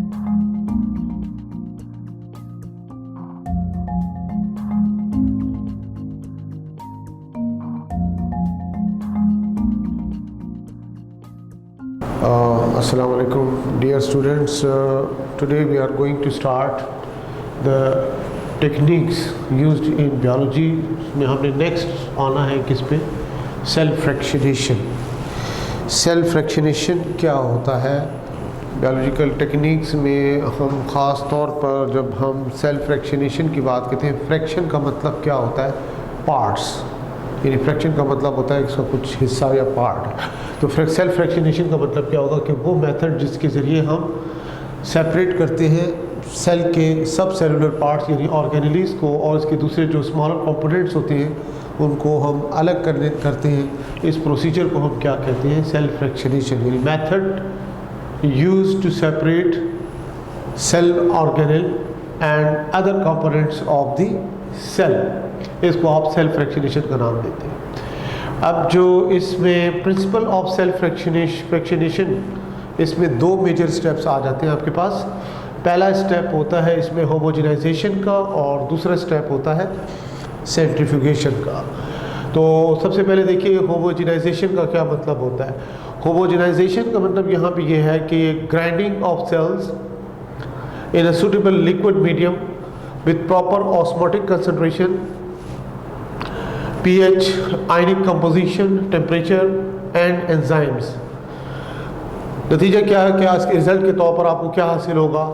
Assalamu alaikum dear students, today we are going to start the techniques used in biology में हमने next आना है किस पे, सेल फ्रैक्शनेशन। सेल फ्रैक्शनेशन क्या होता है बायोलॉजिकल टेक्निक्स में? हम ख़ास तौर पर जब हम सेल फ्रैक्शनेशन की बात करते हैं, फ्रैक्शन का मतलब क्या होता है? पार्ट्स, यानी फ्रैक्शन का मतलब होता है इसका कुछ हिस्सा या पार्ट। तो सेल फ्रैक्शनेशन का मतलब क्या होगा कि वो मेथड जिसके ज़रिए हम सेपरेट करते हैं सेल के सब सेलुलर पार्ट्स यानी ऑर्गेनेलीज़ को, और इसके दूसरे जो स्मॉलर कंपोनेंट्स होते हैं उनको हम अलग करते हैं। इस प्रोसीजर को हम क्या कहते हैं? सेल फ्रैक्शनेशन, यानी method used to separate cell organelle and other components of the cell. इसको आप सेल फ्रैक्शनेशन का नाम देते हैं। अब जो इसमें प्रिंसिपल ऑफ सेल फ्रैक्शनेशन, इसमें दो मेजर स्टेप्स आ जाते हैं आपके पास। पहला स्टेप होता है इसमें होमोजेनाइजेशन का, और दूसरा स्टेप होता है सेंट्रीफ्यूगेशन का। तो सबसे पहले देखिए होमोजेनाइजेशन का क्या मतलब होता है। होमोजेनाइजेशन का मतलब यहाँ पे ये है कि grinding of cells in a suitable liquid medium with proper osmotic concentration, pH, ionic composition, temperature and enzymes। नतीजा क्या है? क्या इसके रिजल्ट के तौर पर आपको क्या हासिल होगा?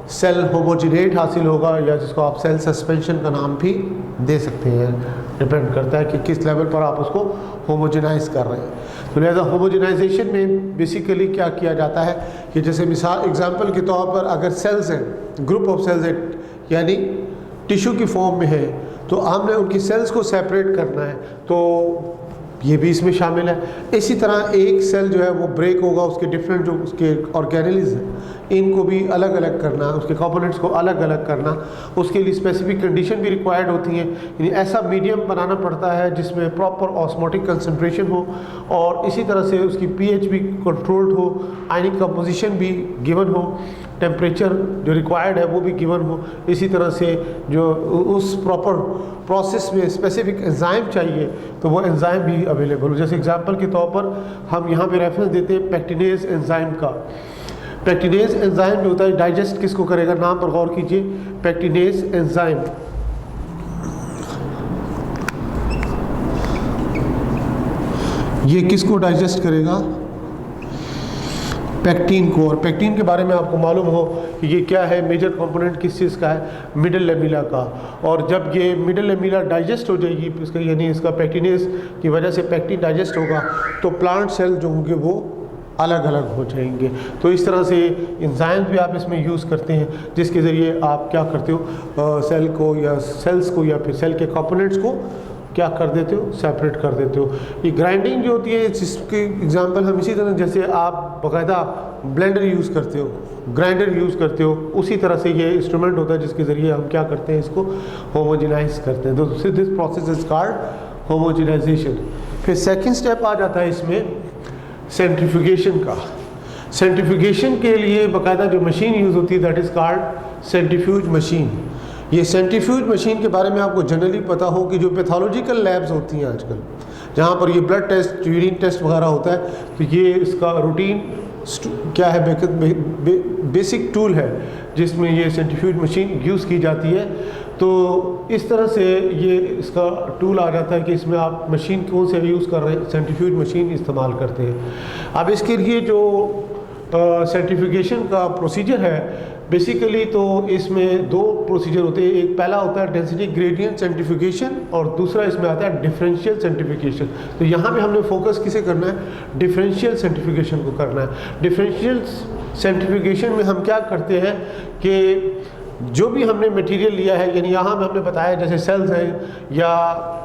सेल होमोजिनेट हासिल होगा, या जिसको आप सेल सस्पेंशन का नाम भी दे सकते हैं। डिपेंड करता है कि किस लेवल पर आप उसको होमोजेनाइज कर रहे हैं। तो लिहाजा होमोजेनाइजेशन में बेसिकली क्या किया जाता है कि जैसे मिसाल एग्जांपल के तौर पर अगर सेल्स हैं, ग्रुप ऑफ सेल्स है, यानी टिश्यू की फॉर्म में है, तो हमने उनकी सेल्स को सेपरेट करना है, तो ये भी इसमें शामिल है। इसी तरह एक सेल जो है वो ब्रेक होगा, उसके डिफरेंट जो उसके ऑर्गेनेल्स हैं इनको भी अलग अलग करना, उसके कंपोनेंट्स को अलग अलग करना, उसके लिए स्पेसिफिक कंडीशन भी रिक्वायर्ड होती हैं। यानी ऐसा मीडियम बनाना पड़ता है जिसमें प्रॉपर ऑस्मोटिक कंसंट्रेशन हो, और इसी तरह से उसकी पीएच भी कंट्रोल्ड हो, आयनिक कंपोजिशन भी गिवन हो, टेम्परेचर जो रिक्वायर्ड है वो भी गिवन हो। इसी तरह से जो उस प्रॉपर प्रोसेस में स्पेसिफिक एंजाइम चाहिए तो वो एंजाइम भी अवेलेबल हो। जैसे एग्जांपल के तौर पर हम यहाँ पे रेफरेंस देते हैं पेक्टिनेज एंजाइम का। पेक्टिनेज एंजाइम जो होता है डाइजेस्ट किसको करेगा? नाम पर गौर कीजिए, पेक्टिनेज एंजाइम। ये किसको डाइजेस्ट करेगा? पैक्टीन को। और पैक्टीन के बारे में आपको मालूम हो कि ये क्या है, मेजर कंपोनेंट किस चीज़ का है? मिडल लेमिला का। और जब ये मिडल लेमिला डाइजेस्ट हो जाएगी, इसका यानी इसका पैक्टिनेज की वजह से पैक्टीन डाइजेस्ट होगा, तो प्लांट सेल जो होंगे वो अलग अलग हो जाएंगे। तो इस तरह से एंजाइम्स भी आप इसमें यूज़ करते हैं, जिसके ज़रिए आप क्या करते हो, सेल को या सेल्स को या फिर सेल के कंपोनेंट्स को क्या कर देते हो? सेपरेट कर देते हो। ये ग्राइंडिंग जो होती है, जिसकी एग्जांपल हम इसी तरह जैसे आप बाकायदा ब्लेंडर यूज़ करते हो, ग्राइंडर यूज़ करते हो, उसी तरह से ये इंस्ट्रूमेंट होता है जिसके ज़रिए हम क्या करते हैं, इसको होमोजेनाइज करते हैं। तो this process is called homogenisation. फिर सेकेंड स्टेप आ जाता है इसमें सेंट्रीफ्यूगेशन का। सेंट्रीफ्यूगेशन के लिए बाकायदा जो मशीन यूज़ होती है that is called centrifuge machine. ये सेंट्रीफ्यूज मशीन के बारे में आपको जनरली पता हो कि जो पैथोलॉजिकल लैब्स होती हैं आजकल, जहाँ पर ये ब्लड टेस्ट, यूरिन टेस्ट वगैरह होता है, तो ये इसका रूटीन क्या है, बेसिक टूल है जिसमें ये सेंट्रीफ्यूज मशीन यूज़ की जाती है। तो इस तरह से ये इसका टूल आ जाता है कि इसमें आप मशीन कौन से यूज़ कर रहे हैं, सेंट्रीफ्यूज मशीन इस्तेमाल करते हैं। अब इसके लिए जो सेंट्रीफ्यूगेशन का प्रोसीजर है बेसिकली, तो इसमें दो प्रोसीजर होते हैं। एक पहला होता है डेंसिटी ग्रेडियंट सेंट्रीफ्यूगेशन, और दूसरा इसमें आता है डिफरेंशियल सेंट्रीफ्यूगेशन। तो यहाँ पे हमने फोकस किसे करना है? डिफरेंशियल सेंट्रीफ्यूगेशन को करना है। डिफरेंशियल सेंट्रीफ्यूगेशन में हम क्या करते हैं कि जो भी हमने मटेरियल लिया है, यानी यहाँ में हमने बताया जैसे सेल्स हैं या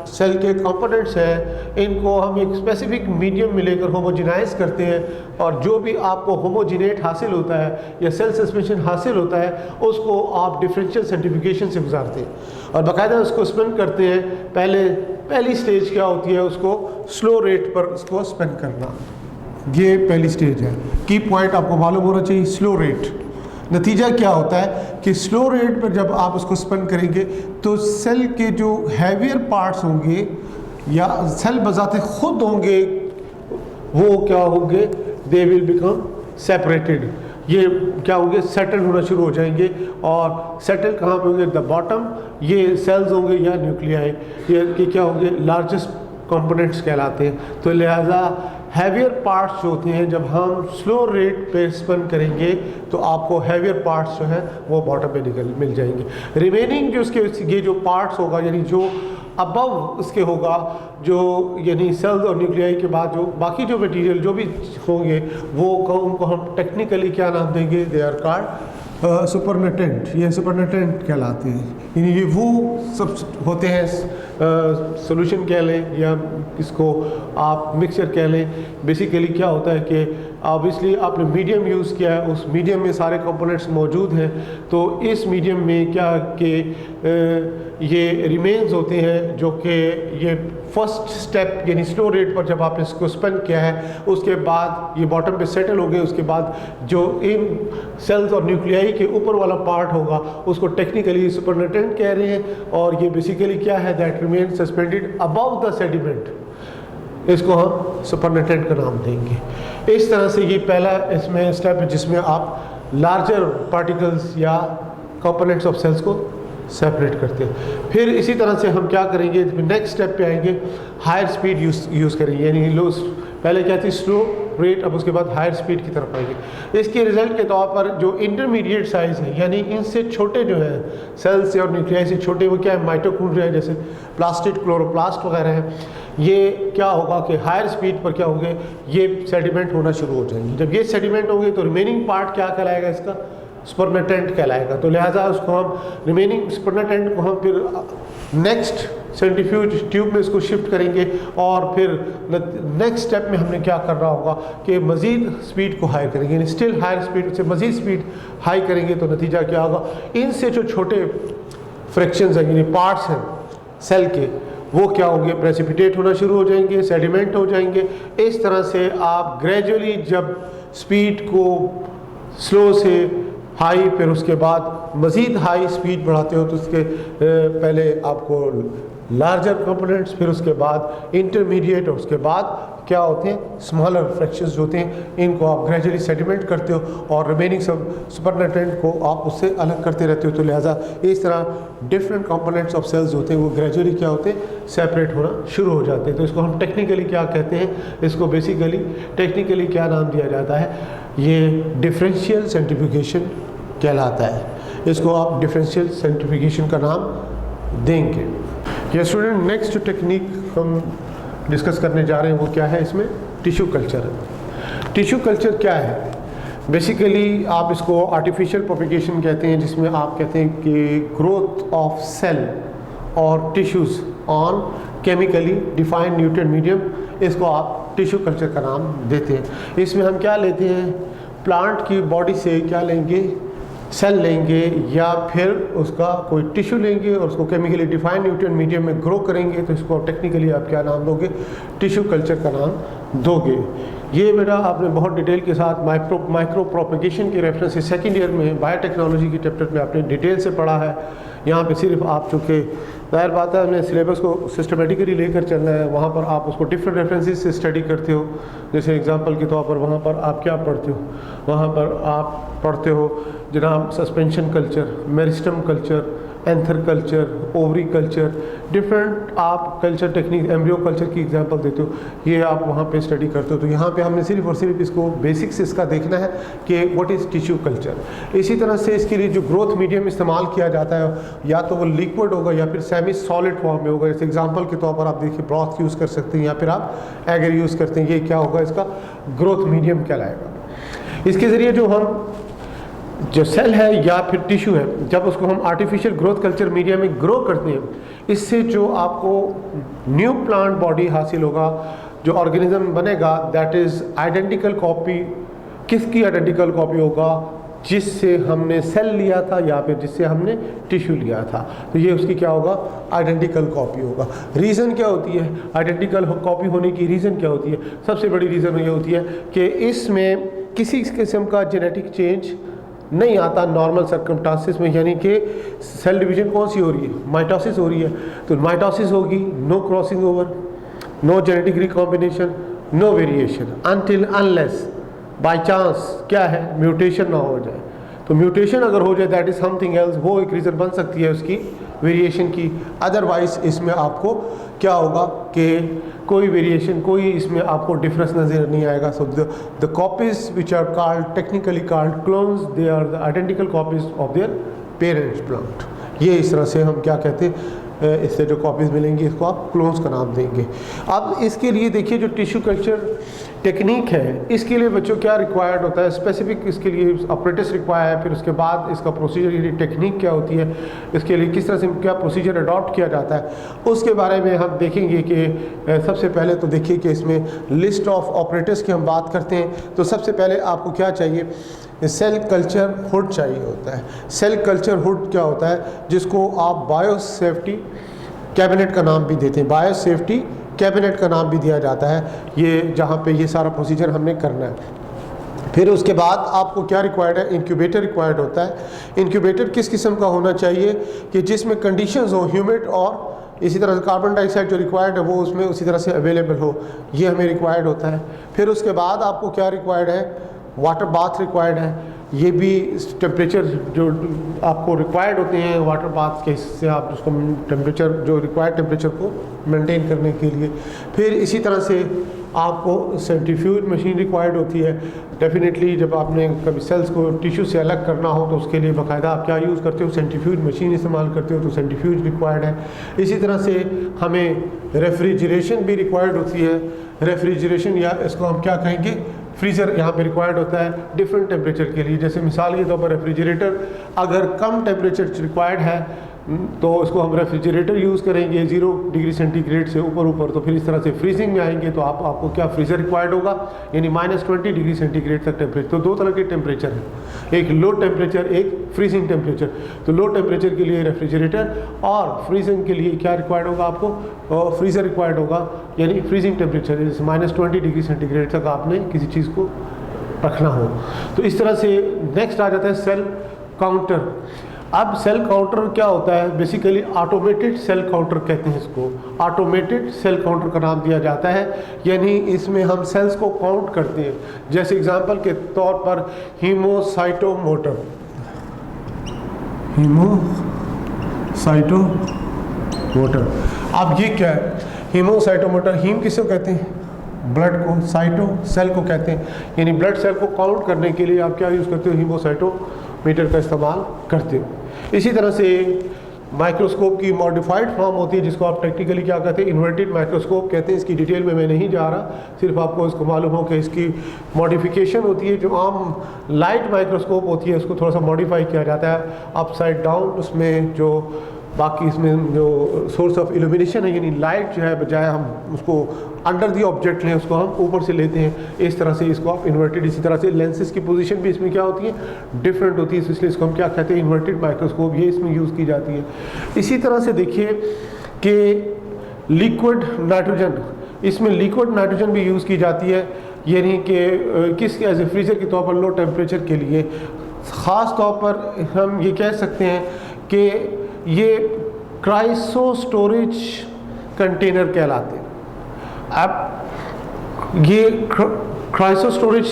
सेल के कंपोनेंट्स हैं, इनको हम एक स्पेसिफिक मीडियम में लेकर होमोजेनाइज करते हैं, और जो भी आपको होमोजिनेट हासिल होता है या सेल सस्पेंशन हासिल होता है उसको आप डिफरेंशियल सेंट्रीफ्यूगेशन से गुजारते हैं और बाकायदा उसको स्पिन करते हैं। पहली स्टेज क्या होती है, उसको स्लो रेट पर उसको स्पिन करना, ये पहली स्टेज है। की पॉइंट आपको मालूम होना चाहिए, स्लो रेट। नतीजा क्या होता है कि स्लो रेट पर जब आप उसको स्पिन करेंगे तो सेल के जो हैवियर पार्ट्स होंगे या सेल बजाते खुद होंगे वो क्या होंगे, दे विल बिकम सेपरेटेड, ये क्या होंगे, सेटल होना शुरू हो जाएंगे। और सेटल कहाँ पे होंगे, द बॉटम, ये सेल्स होंगे या न्यूक्लियाई, ये क्या होंगे, लार्जेस्ट कंपोनेंट्स कहलाते हैं। तो लिहाजा हैवियर पार्ट्स जो होते हैं जब हम स्लो रेट पे स्पिन करेंगे तो आपको हैवियर पार्ट्स जो है वो बॉटम पे मिल जाएंगे। रिमेनिंग जो उसके ये जो पार्ट्स होगा यानी जो अबव उसके होगा, जो यानी सेल्स और न्यूक्लियाई के बाद जो बाकी जो मटेरियल जो भी होंगे वो उनको हम टेक्निकली क्या नाम देंगे, दे आर कॉल्ड सुपरनेटेंट, ये सुपरनेटेंट कहलाते हैं। यानी ये वो सब होते हैं, सॉल्यूशन कह लें या इसको आप मिक्सचर कह लें। बेसिकली क्या होता है कि ऑब्वियसली आपने मीडियम यूज़ किया है, उस मीडियम में सारे कंपोनेंट्स मौजूद हैं, तो इस मीडियम में क्या कि ये रिमेन्स होते हैं जो कि ये फर्स्ट स्टेप यानी स्लो रेट पर जब आपने इसको स्पिन किया है उसके बाद ये बॉटम पे सेटल हो गए, उसके बाद जो इन सेल्स और न्यूक्लियाई के ऊपर वाला पार्ट होगा उसको टेक्निकली सुपरनेटेंट कह रहे हैं। और ये बेसिकली क्या है, that remain suspended above the sediment, इसको हम सुपरनेटेंट का नाम देंगे। इस तरह से ये पहला इसमें स्टेप है जिसमें आप लार्जर पार्टिकल्स या कंपोनेंट्स ऑफ सेल्स को सेपरेट करते हैं। फिर इसी तरह से हम क्या करेंगे, नेक्स्ट स्टेप पे आएंगे, हायर स्पीड यूज़ करेंगे, यानी लो, पहले क्या थी स्लो रेट, अब उसके बाद हायर स्पीड की तरफ आएंगे। इसके रिजल्ट के तौर पर जो इंटरमीडिएट साइज़ है यानी इनसे छोटे जो हैं सेल्स से और न्यूक्लियाई से छोटे, वो क्या है, माइटोकॉन्ड्रिया जैसे प्लास्टिड क्लोरोप्लास्ट वगैरह हैं, ये क्या होगा कि हायर स्पीड पर क्या होंगे, ये सेडिमेंट होना शुरू हो जाएंगे। जब ये सेडिमेंट होंगे तो रिमेनिंग पार्ट क्या कहलाएगा, इसका सुपरनेटेंट कहलाएगा। तो लिहाजा उसको हम रिमेनिंग सुपरनेटेंट को हम फिर नेक्स्ट सेंट्रीफ्यूज ट्यूब में इसको शिफ्ट करेंगे और फिर नेक्स्ट स्टेप में हमने क्या करना होगा कि मज़ीद स्पीड को हाई करेंगे, यानी स्टिल हायर स्पीड से मज़ीद स्पीड हाई करेंगे। तो नतीजा क्या होगा, इनसे जो छोटे फ्रैक्शंस हैं यानी पार्ट्स हैं सेल के, वो क्या होंगे, प्रेसिपिटेट होना शुरू हो जाएंगे, सेडिमेंट हो जाएंगे। इस तरह से आप ग्रेजुअली जब स्पीड को स्लो से हाई फिर उसके बाद मज़ीद हाई स्पीड बढ़ाते हो तो उसके पहले आपको लार्जर कंपोनेंट्स, फिर उसके बाद इंटरमीडिएट और उसके बाद क्या होते हैं, स्मॉलर फ्रैक्शंस जो होते हैं, इनको आप ग्रेजुअली सेडिमेंट करते हो और रिमेनिंग सब सुपरनेटेंट को आप उससे अलग करते रहते हो। तो लिहाजा इस तरह डिफरेंट कंपोनेंट्स ऑफ सेल्स होते हैं वो ग्रेजुअली क्या होते हैं, सेपरेट होना शुरू हो जाते हैं। तो इसको हम टेक्निकली क्या कहते हैं, इसको बेसिकली टेक्निकली क्या नाम दिया जाता है, ये डिफरेंशियल सेंट्रीफ्यूगेशन कहलाता है। इसको आप डिफरेंशियल सेंट्रीफ्यूगेशन का नाम देंगे। ये स्टूडेंट नेक्स्ट जो टेक्निक हम डिस्कस करने जा रहे हैं वो क्या है, इसमें टिश्यू कल्चर है। टिश्यू कल्चर क्या है, बेसिकली आप इसको आर्टिफिशियल प्रोपेगेशन कहते हैं, जिसमें आप कहते हैं कि ग्रोथ ऑफ सेल और tissues on chemically defined nutrient medium, इसको आप टिश्यू कल्चर का नाम देते हैं। इसमें हम क्या लेते हैं, प्लांट की बॉडी से क्या लेंगे, सेल लेंगे या फिर उसका कोई टिश्यू लेंगे और उसको केमिकली डिफाइंड न्यूट्रिएंट मीडियम में ग्रो करेंगे, तो इसको टेक्निकली आप क्या नाम दोगे, टिश्यू कल्चर का नाम दोगे। ये बेटा आपने बहुत डिटेल के साथ माइक्रो प्रोपेगेशन के रेफरेंस से सेकेंड ईयर में बायोटेक्नोलॉजी के चैप्टर में आपने डिटेल से पढ़ा है। यहाँ पे सिर्फ आप चूँकि जाहिर बात है हमने सिलेबस को सिस्टमेटिकली लेकर चलना है, वहाँ पर आप उसको डिफरेंट रेफरेंसेस से स्टडी करते हो। जैसे एग्जांपल के तौर पर वहाँ पर आप क्या पढ़ते हो, वहाँ पर आप पढ़ते हो जनाब suspension culture, meristem culture, anther culture, ovary culture, different आप कल्चर टेक्निक, एम्ब्रियो कल्चर की एग्जांपल देते हो, ये आप वहाँ पे स्टडी करते हो। तो यहाँ पे हमने सिर्फ और सिर्फ इसको बेसिक्स इसका देखना है कि व्हाट इज़ टिश्यू कल्चर। इसी तरह से इसके लिए जो ग्रोथ मीडियम इस्तेमाल किया जाता है या तो वो लिक्विड होगा या फिर सेमी सॉलिड फॉर्म में होगा। जैसे एग्जाम्पल के तौर पर आप देखिए ब्रॉथ यूज़ कर सकते हैं या फिर आप एगर यूज़ करते हैं, ये क्या होगा, इसका ग्रोथ मीडियम कहलाएगा। इसके ज़रिए जो सेल है या फिर टिश्यू है, जब उसको हम आर्टिफिशियल ग्रोथ कल्चर मीडिया में ग्रो करते हैं, इससे जो आपको न्यू प्लांट बॉडी हासिल होगा, जो ऑर्गेनिज्म बनेगा, दैट इज़ आइडेंटिकल कॉपी। किसकी आइडेंटिकल कॉपी होगा, जिससे हमने सेल लिया था या फिर जिससे हमने टिश्यू लिया था, तो ये उसकी क्या होगा, आइडेंटिकल कॉपी होगा। रीज़न क्या होती है आइडेंटिकल कॉपी होने की, रीज़न क्या होती है, सबसे बड़ी रीज़न ये होती है कि इसमें किसी किस्म का जेनेटिक चेंज नहीं आता नॉर्मल सर्कमस्टांसिस में, यानी कि सेल डिवीजन कौन सी हो रही है, माइटोसिस हो रही है, तो माइटोसिस होगी, no crossing over, no genetic recombination, no variation until unless by chance क्या है, म्यूटेशन ना हो जाए। तो म्यूटेशन अगर हो जाए दैट इज समथिंग एल्स, वो एक रीज़न बन सकती है उसकी वेरिएशन की। अदरवाइज इसमें आपको क्या होगा कि कोई वेरिएशन, कोई इसमें आपको डिफरेंस नज़र नहीं आएगा। So the copies which are called technically called clones, they are the identical copies of their parents plant. ये इस तरह से हम क्या कहते हैं, इससे जो कॉपीज़ मिलेंगी इसको आप क्लोन्स का नाम देंगे। अब इसके लिए देखिए जो टिश्यू कल्चर टेक्निक है, इसके लिए बच्चों क्या रिक्वायर्ड होता है, स्पेसिफिक इसके लिए ऑपरेटर्स रिक्वायर है, फिर उसके बाद इसका प्रोसीजर, ये टेक्निक क्या होती है, इसके लिए किस तरह से क्या प्रोसीजर अडॉप्ट किया जाता है, उसके बारे में हम देखेंगे। कि सबसे पहले तो देखिए कि इसमें लिस्ट ऑफ ऑपरेटर्स की हम बात करते हैं, तो सबसे पहले आपको क्या चाहिए, सेल कल्चर हुड चाहिए होता है। सेल कल्चर हुड क्या होता है, जिसको आप बायोसेफ्टी कैबिनेट का नाम भी देते हैं, बायोसेफ्टी कैबिनेट का नाम भी दिया जाता है, ये जहाँ पे ये सारा प्रोसीजर हमने करना है। फिर उसके बाद आपको क्या रिक्वायर्ड है, इंक्यूबेटर रिक्वायर्ड होता है। इंक्यूबेटर किस किस्म का होना चाहिए कि जिसमें कंडीशंस हो ह्यूमिड, और इसी तरह से कार्बन डाइऑक्साइड जो रिक्वायर्ड है वो उसमें उसी तरह से अवेलेबल हो, ये हमें रिक्वायर्ड होता है। फिर उसके बाद आपको क्या रिक्वायर्ड है, वाटर बाथ रिक्वायर्ड है, ये भी टेम्परेचर जो आपको रिक्वायर्ड होते हैं वाटर बाथ के, इससे आप उसको टेम्परेचर जो रिक्वायर्ड टेम्परेचर को मेंटेन करने के लिए। फिर इसी तरह से आपको सेंट्रीफ्यूज मशीन रिक्वायर्ड होती है। डेफिनेटली जब आपने कभी सेल्स को टिश्यू से अलग करना हो तो उसके लिए बाकायदा आप क्या यूज़ करते हो, सेंट्रीफ्यूज मशीन इस्तेमाल करते हो, तो सेंट्रीफ्यूज रिक्वायर्ड है। इसी तरह से हमें रेफ्रिजरेशन भी रिक्वायर्ड होती है। रेफ्रिजरेशन या इसको हम क्या कहेंगे, फ्रीज़र यहाँ पे रिक्वायर्ड होता है डिफरेंट टेम्परेचर के लिए। जैसे मिसाल के तौर पर रेफ्रिजरेटर अगर कम टेम्परेचर रिक्वायर्ड है तो इसको हम रेफ्रिजरेटर यूज़ करेंगे 0 डिग्री सेंटीग्रेड से ऊपर, तो फिर इस तरह से फ्रीजिंग में आएंगे तो आपको क्या फ्रीज़र रिक्वायर्ड होगा, यानी -20 डिग्री सेंटीग्रेड तक टेम्परेचर। तो दो तरह के टेम्परेचर हैं, एक लो टेम्परेचर, एक फ्रीजिंग टेम्परेचर। तो लो टेम्परेचर के लिए रेफ्रिजरेटर, और फ्रीजिंग के लिए क्या रिक्वायर्ड होगा आपको, फ्रीज़र रिक्वायर्ड होगा, यानी फ्रीजिंग टेम्परेचर जैसे -20 डिग्री सेंटीग्रेड तक आपने किसी चीज़ को रखना हो। तो इस तरह से नेक्स्ट आ जाता है सेल काउंटर। अब सेल काउंटर क्या होता है, बेसिकली ऑटोमेटेड सेल काउंटर कहते हैं इसको, ऑटोमेटेड सेल काउंटर का नाम दिया जाता है, यानी इसमें हम सेल्स को काउंट करते हैं। जैसे एग्जांपल के तौर पर हीमोसाइटोमोटर, हीमोसाइटोमोटर, अब ये क्या है, हीमोसाइटोमोटर, हीम किसे कहते हैं, ब्लड को, साइटो सेल को कहते हैं, यानी ब्लड सेल को काउंट करने के लिए आप क्या यूज़ करते हो, हीमोसाइटोमीटर का इस्तेमाल करते हो। इसी तरह से माइक्रोस्कोप की मॉडिफाइड फॉर्म होती है जिसको आप टेक्निकली क्या कहते हैं, इन्वर्टेड माइक्रोस्कोप कहते हैं। इसकी डिटेल में मैं नहीं जा रहा, सिर्फ आपको इसको मालूम हो कि इसकी मॉडिफिकेशन होती है। जो आम लाइट माइक्रोस्कोप होती है उसको थोड़ा सा मॉडिफाई किया जाता है अपसाइड डाउन, उसमें जो बाकी इसमें जो सोर्स ऑफ इल्यूमिनेशन है, यानी लाइट जो है बजाय हम उसको अंडर दी ऑब्जेक्ट लें उसको हम ऊपर से लेते हैं, इस तरह से इसको आप इन्वर्टेड। इसी तरह से लेंसेज की पोजीशन भी इसमें क्या होती है, डिफरेंट होती है, इसलिए इसको हम क्या कहते हैं, इन्वर्टेड माइक्रोस्कोप, ये इसमें यूज़ की जाती है। इसी तरह से देखिए कि लिक्विड नाइट्रोजन, इसमें लिक्विड नाइट्रोजन भी यूज़ की जाती है, यानी कि किस एज ए फ्रीजर के तौर पर लो टेम्परेचर के लिए। ख़ास तौर पर हम ये कह सकते हैं कि ये क्राइसो स्टोरेज कंटेनर कहलाते हैं। अब ये क्राइसो स्टोरेज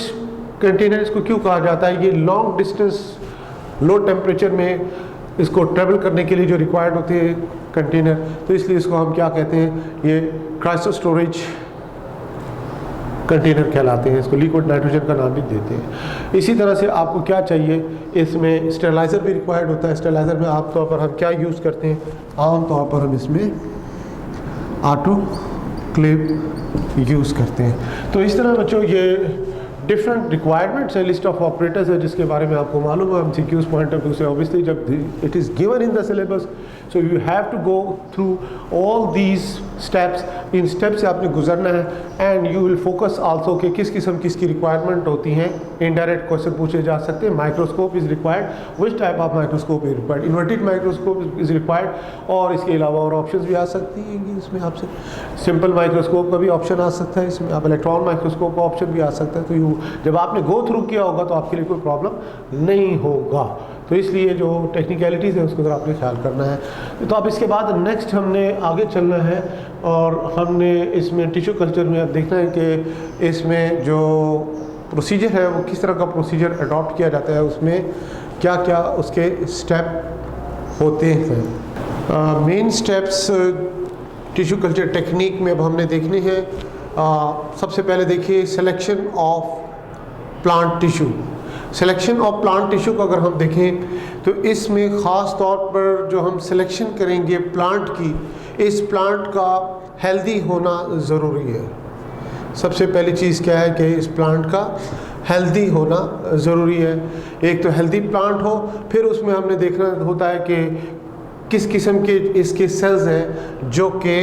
कंटेनर इसको क्यों कहा जाता है, ये लॉन्ग डिस्टेंस लो टेम्परेचर में इसको ट्रेवल करने के लिए जो रिक्वायर्ड होते हैं कंटेनर, तो इसलिए इसको हम क्या कहते हैं, ये क्राइसो स्टोरेज कंटेनर कहलाते हैं। इसको लिक्विड नाइट्रोजन का नाम भी देते हैं। इसी तरह से आपको क्या चाहिए, इसमें स्टेलाइज़र भी रिक्वायर्ड होता है। स्टेलाइज़र में आमतौर पर हम क्या यूज़ करते हैं, आमतौर पर हम इसमें ऑटोक्लेव यूज़ करते हैं। तो इस तरह बच्चों ये डिफरेंट रिक्वायरमेंट्स है, लिस्ट ऑफ ऑपरेटर्स है जिसके बारे में आपको मालूम है। MCQs पॉइंट ऑफ व्यू से ऑब्वियसली जब it is given in the syllabus, so you have to go through all these steps. इन स्टेप से आपने गुजरना है and you will focus also कि किस किस्म किसकी रिक्वायरमेंट होती हैं। इनडायरेक्ट क्वेश्चन पूछे जा सकते हैं। Microscope is required, which type of microscope is required, inverted microscope is required, और इसके अलावा और ऑप्शंस भी आ सकती हैं इसमें आपसे। सिंपल माइक्रोस्कोप का भी ऑप्शन आ सकता है इसमें, आप इलेक्ट्रॉन माइक्रोस्कोप का ऑप्शन भी आ सकता है। तो यू थ्रू, जब आपने गो थ्रू किया होगा तो आपके लिए कोई प्रॉब्लम नहीं होगा। तो इसलिए जो टेक्निकलिटीज़ है उसको ज़रा आपने ख्याल करना है। तो अब इसके बाद नेक्स्ट हमने आगे चलना है और हमने इसमें टिश्यू कल्चर में अब देखना है कि इसमें जो प्रोसीजर है वो किस तरह का प्रोसीजर अडॉप्ट किया जाता है, उसमें क्या क्या उसके स्टेप होते हैं। Main steps tissue culture technique में अब हमने देखने हैं। सबसे पहले देखिए selection of plant tissue. Selection of plant tissue को अगर हम देखें तो इसमें ख़ास तौर पर जो हम सिलेक्शन करेंगे प्लांट की, इस प्लांट का हेल्दी होना ज़रूरी है। सबसे पहली चीज़ क्या है कि इस प्लांट का हेल्दी होना ज़रूरी है। एक तो हेल्दी प्लांट हो, फिर उसमें हमने देखना होता है कि किस किस्म के इसके सेल्स हैं जो कि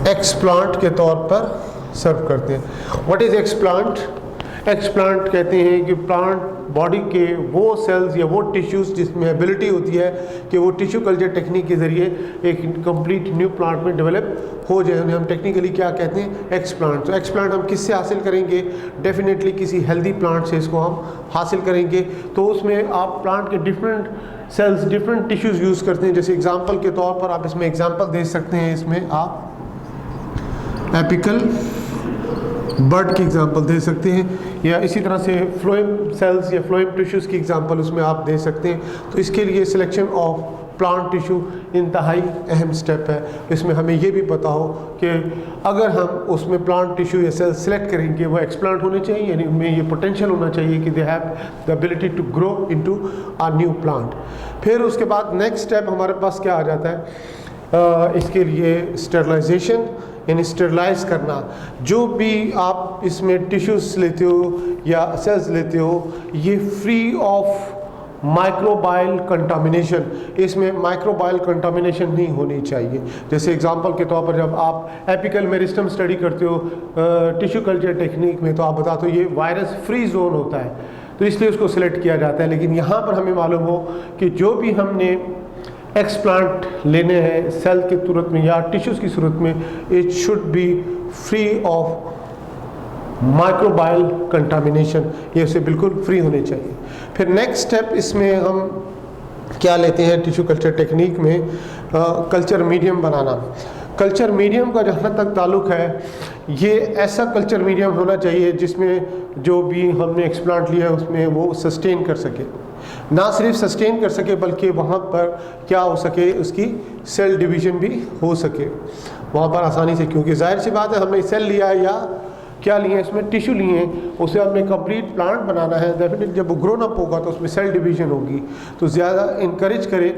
एक्सप्लांट के तौर पर सर्व करते हैं। What is explant? एक्सप्लांट कहते हैं कि प्लांट बॉडी के वो सेल्स या वो टिश्यूज़ जिसमें एबिलिटी होती है कि वो टिश्यू कल्चर टेक्निक के ज़रिए एक कंप्लीट न्यू प्लांट में डेवलप हो जाए, उन्हें हम टेक्निकली क्या कहते हैं? एक्सप्लांट। तो एक्सप्लांट हम किससे हासिल करेंगे? डेफिनेटली किसी हेल्दी प्लांट से इसको हम हासिल करेंगे। तो उसमें आप प्लांट के different cells, different tissues use करते हैं। जैसे एग्जाम्पल के तौर पर आप इसमें एग्जाम्पल दे सकते हैं, इसमें आप एपिकल बर्ड की एग्जांपल दे सकते हैं, या इसी तरह से फ्लोएम सेल्स या फ्लोएम टिश्यूज़ की एग्जांपल उसमें आप दे सकते हैं। तो इसके लिए सिलेक्शन ऑफ प्लांट टिश्यू इंतहाई अहम स्टेप है। इसमें हमें ये भी पता हो कि अगर हम उसमें प्लांट टिश्यू या सेल्स सेलेक्ट करेंगे वो एक्सप्लांट होने चाहिए, यानी उनमें ये पोटेंशियल होना चाहिए कि they have the ability to grow into a new plant. फिर उसके बाद नेक्स्ट स्टेप हमारे पास क्या आ जाता है? इसके लिए स्टेरलाइजेशन, यानी स्टेरलाइज करना। जो भी आप इसमें टिश्यूज़ लेते हो या सेल्स लेते हो, ये फ्री ऑफ माइक्रोबायल कंटामिनेशन, इसमें माइक्रोबायल कंटामिनेशन नहीं होनी चाहिए। जैसे एग्जांपल के तौर पर जब आप एपिकल मेरिस्टम स्टडी करते हो टिश्यू कल्चर टेक्निक में, तो आप बताते हो ये वायरस फ्री जोन होता है, तो इसलिए उसको सिलेक्ट किया जाता है। लेकिन यहाँ पर हमें मालूम हो कि जो भी हमने एक्सप्लांट लेने हैं सेल की सूरत में या टिश्यूज़ की सूरत में, it should be free of microbial contamination, ये उससे बिल्कुल फ्री होने चाहिए। फिर नेक्स्ट स्टेप इसमें हम क्या लेते हैं टिश्यू कल्चर टेक्निक में? कल्चर मीडियम बनाना। कल्चर मीडियम का जहाँ तक ताल्लुक़ है, ये ऐसा कल्चर मीडियम होना चाहिए जिसमें जो भी हमने एक्सप्लांट लिया है उसमें वो सस्टेन कर सके, ना सिर्फ सस्टेन कर सके बल्कि वहाँ पर क्या हो सके, उसकी सेल डिवीज़न भी हो सके वहाँ पर आसानी से। क्योंकि जाहिर सी बात है, हमने सेल लिया है या क्या लिए हैं, इसमें टिश्यू लिए हैं, उसे हमने कंप्लीट प्लांट बनाना है। डेफिनेटली जब वो ग्रोन अप होगा तो उसमें सेल डिवीज़न होगी। तो ज़्यादा इनकरेज करें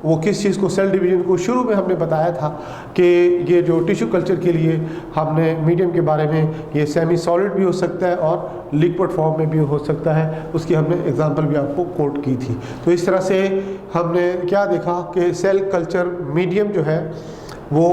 वो किस चीज़ को? सेल डिवीज़न को। शुरू में हमने बताया था कि ये जो टिश्यू कल्चर के लिए हमने मीडियम के बारे में, ये सेमी सॉलिड भी हो सकता है और लिक्विड फॉर्म में भी हो सकता है, उसकी हमने एग्जांपल भी आपको कोट की थी। तो इस तरह से हमने क्या देखा कि सेल कल्चर मीडियम जो है वो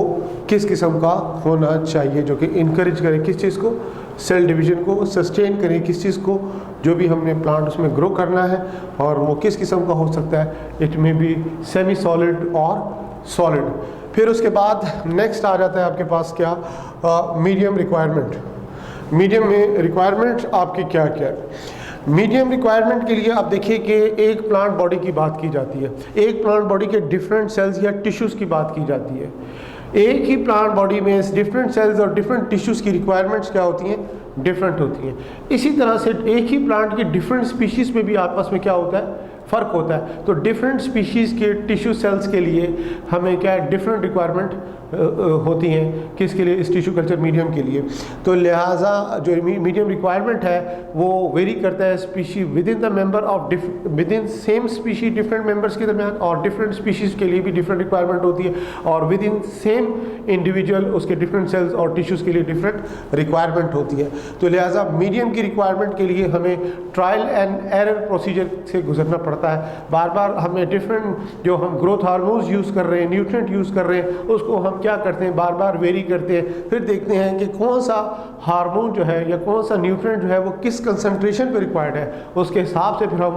किस किस्म का होना चाहिए, जो कि इनकरेज करे किस चीज़ को? सेल डिवीज़न को, सस्टेन करें किस चीज़ को? जो भी हमने प्लांट उसमें ग्रो करना है, और वो किस किस्म का हो सकता है? इट में बी सेमी सॉलिड और सॉलिड। फिर उसके बाद नेक्स्ट आ जाता है आपके पास क्या? Medium requirement. मीडियम में रिक्वायरमेंट आपकी क्या क्या है? मीडियम रिक्वायरमेंट के लिए आप देखिए कि एक प्लांट बॉडी की बात की जाती है, एक प्लांट बॉडी के डिफरेंट सेल्स या टिश्यूज़ की बात की जाती है। एक ही प्लांट बॉडी में डिफरेंट सेल्स और डिफरेंट टिश्यूज़ की रिक्वायरमेंट्स क्या होती हैं? डिफरेंट होती हैं। इसी तरह से एक ही प्लांट की डिफरेंट स्पीशीज़ में भी आपस में क्या होता है? फ़र्क होता है। तो डिफरेंट स्पीशीज़ के टिश्यू सेल्स के लिए हमें क्या है? डिफरेंट रिक्वायरमेंट होती हैं। किसके लिए? इस टिश्यू कल्चर मीडियम के लिए। तो लिहाजा जो मीडियम रिक्वायरमेंट है वो वेरी करता है species with in the member of with in same species, different members के दरमियान, और डिफरेंट स्पीशीज़ के लिए भी डिफरेंट रिक्वायरमेंट होती है, और विद इन सेम इंडिविजुअल उसके डिफरेंट सेल्स और टिश्यूज़ के लिए डिफरेंट रिक्वायरमेंट होती है। तो लिहाजा मीडियम की रिक्वायरमेंट के लिए हमें ट्रायल एंड एरर प्रोसीजर से गुजरना पड़ता है। बार बार हमें डिफरेंट जो हम ग्रोथ हार्मोन्स यूज़ कर रहे हैं, न्यूट्रिएंट यूज़ कर रहे हैं, उसको हम क्या करते हैं? बार बार वेरी करते हैं। फिर देखते हैं कि कौन सा हार्मोन जो है या कौन सा न्यूट्रिएंट जो है वो किस कंसंट्रेशन पे रिक्वायर्ड है, उसके हिसाब से फिर हम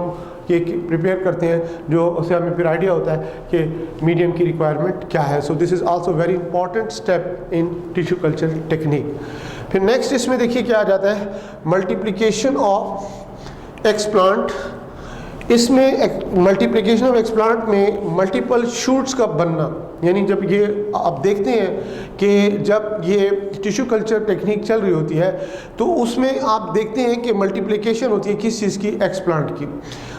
ये प्रिपेयर करते हैं, जो उससे हमें फिर आइडिया होता है कि मीडियम की रिक्वायरमेंट क्या है। So this is also very important step in tissue culture technique. फिर नेक्स्ट इसमें देखिए क्या आ जाता है, मल्टीप्लिकेशन ऑफ एक्सप्लांट। इसमें मल्टीप्लिकेशन ऑफ एक्सप्लांट में मल्टीपल शूट्स का बनना, यानी जब ये आप देखते हैं कि जब ये टिश्यू कल्चर टेक्निक चल रही होती है तो उसमें आप देखते हैं कि मल्टीप्लिकेशन होती है किस चीज़ की, एक्सप्लांट की।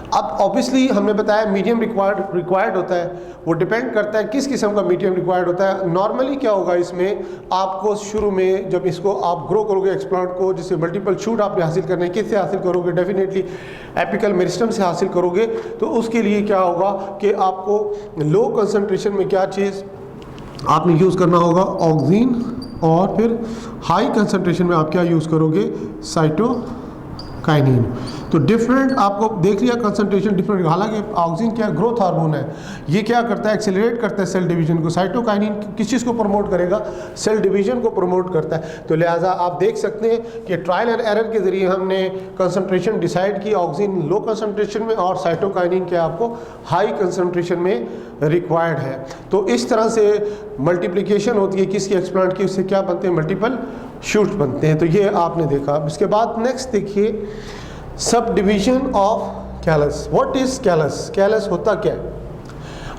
अब ऑब्वियसली हमने बताया मीडियम रिक्वायर्ड होता है, वो डिपेंड करता है किस किस्म का मीडियम रिक्वायर्ड होता है। नॉर्मली क्या होगा इसमें, आपको शुरू में जब इसको आप ग्रो करोगे एक्सप्लांट को, जिससे मल्टीपल शूट आपने हासिल करने हैं, किससे हासिल करोगे, डेफिनेटली एपिकल मेरिस्टम से हासिल करोगे। तो उसके लिए क्या होगा कि आपको लो कंसंट्रेशन में क्या चीज़ आपने यूज़ करना होगा, ऑक्सीन, और फिर हाई कंसंट्रेशन में आप क्या यूज़ करोगे, साइटोकाइनिन। तो डिफरेंट आपको देख लिया कंसंट्रेशन डिफरेंट। हालांकि ऑक्सीन क्या ग्रोथ हार्मोन है, ये क्या करता है, एक्सेलरेट करता है सेल डिवीजन को। साइटोकाइनिन किस चीज़ को प्रमोट करेगा, सेल डिवीजन को प्रमोट करता है। तो लिहाजा आप देख सकते हैं कि ट्रायल एंड एरर के ज़रिए हमने कंसंट्रेशन डिसाइड की, ऑक्सीन लो कंसंट्रेशन में और साइटोकाइनिन क्या आपको हाई कंसंट्रेशन में रिक्वायर्ड है। तो इस तरह से मल्टीप्लिकेशन होती है किसकी, एक्सप्लांट की, उससे क्या बनते हैं, मल्टीपल शूट्स बनते हैं। तो ये आपने देखा। इसके बाद नेक्स्ट देखिए, sub division of callus. What is callus? Callus होता क्या है?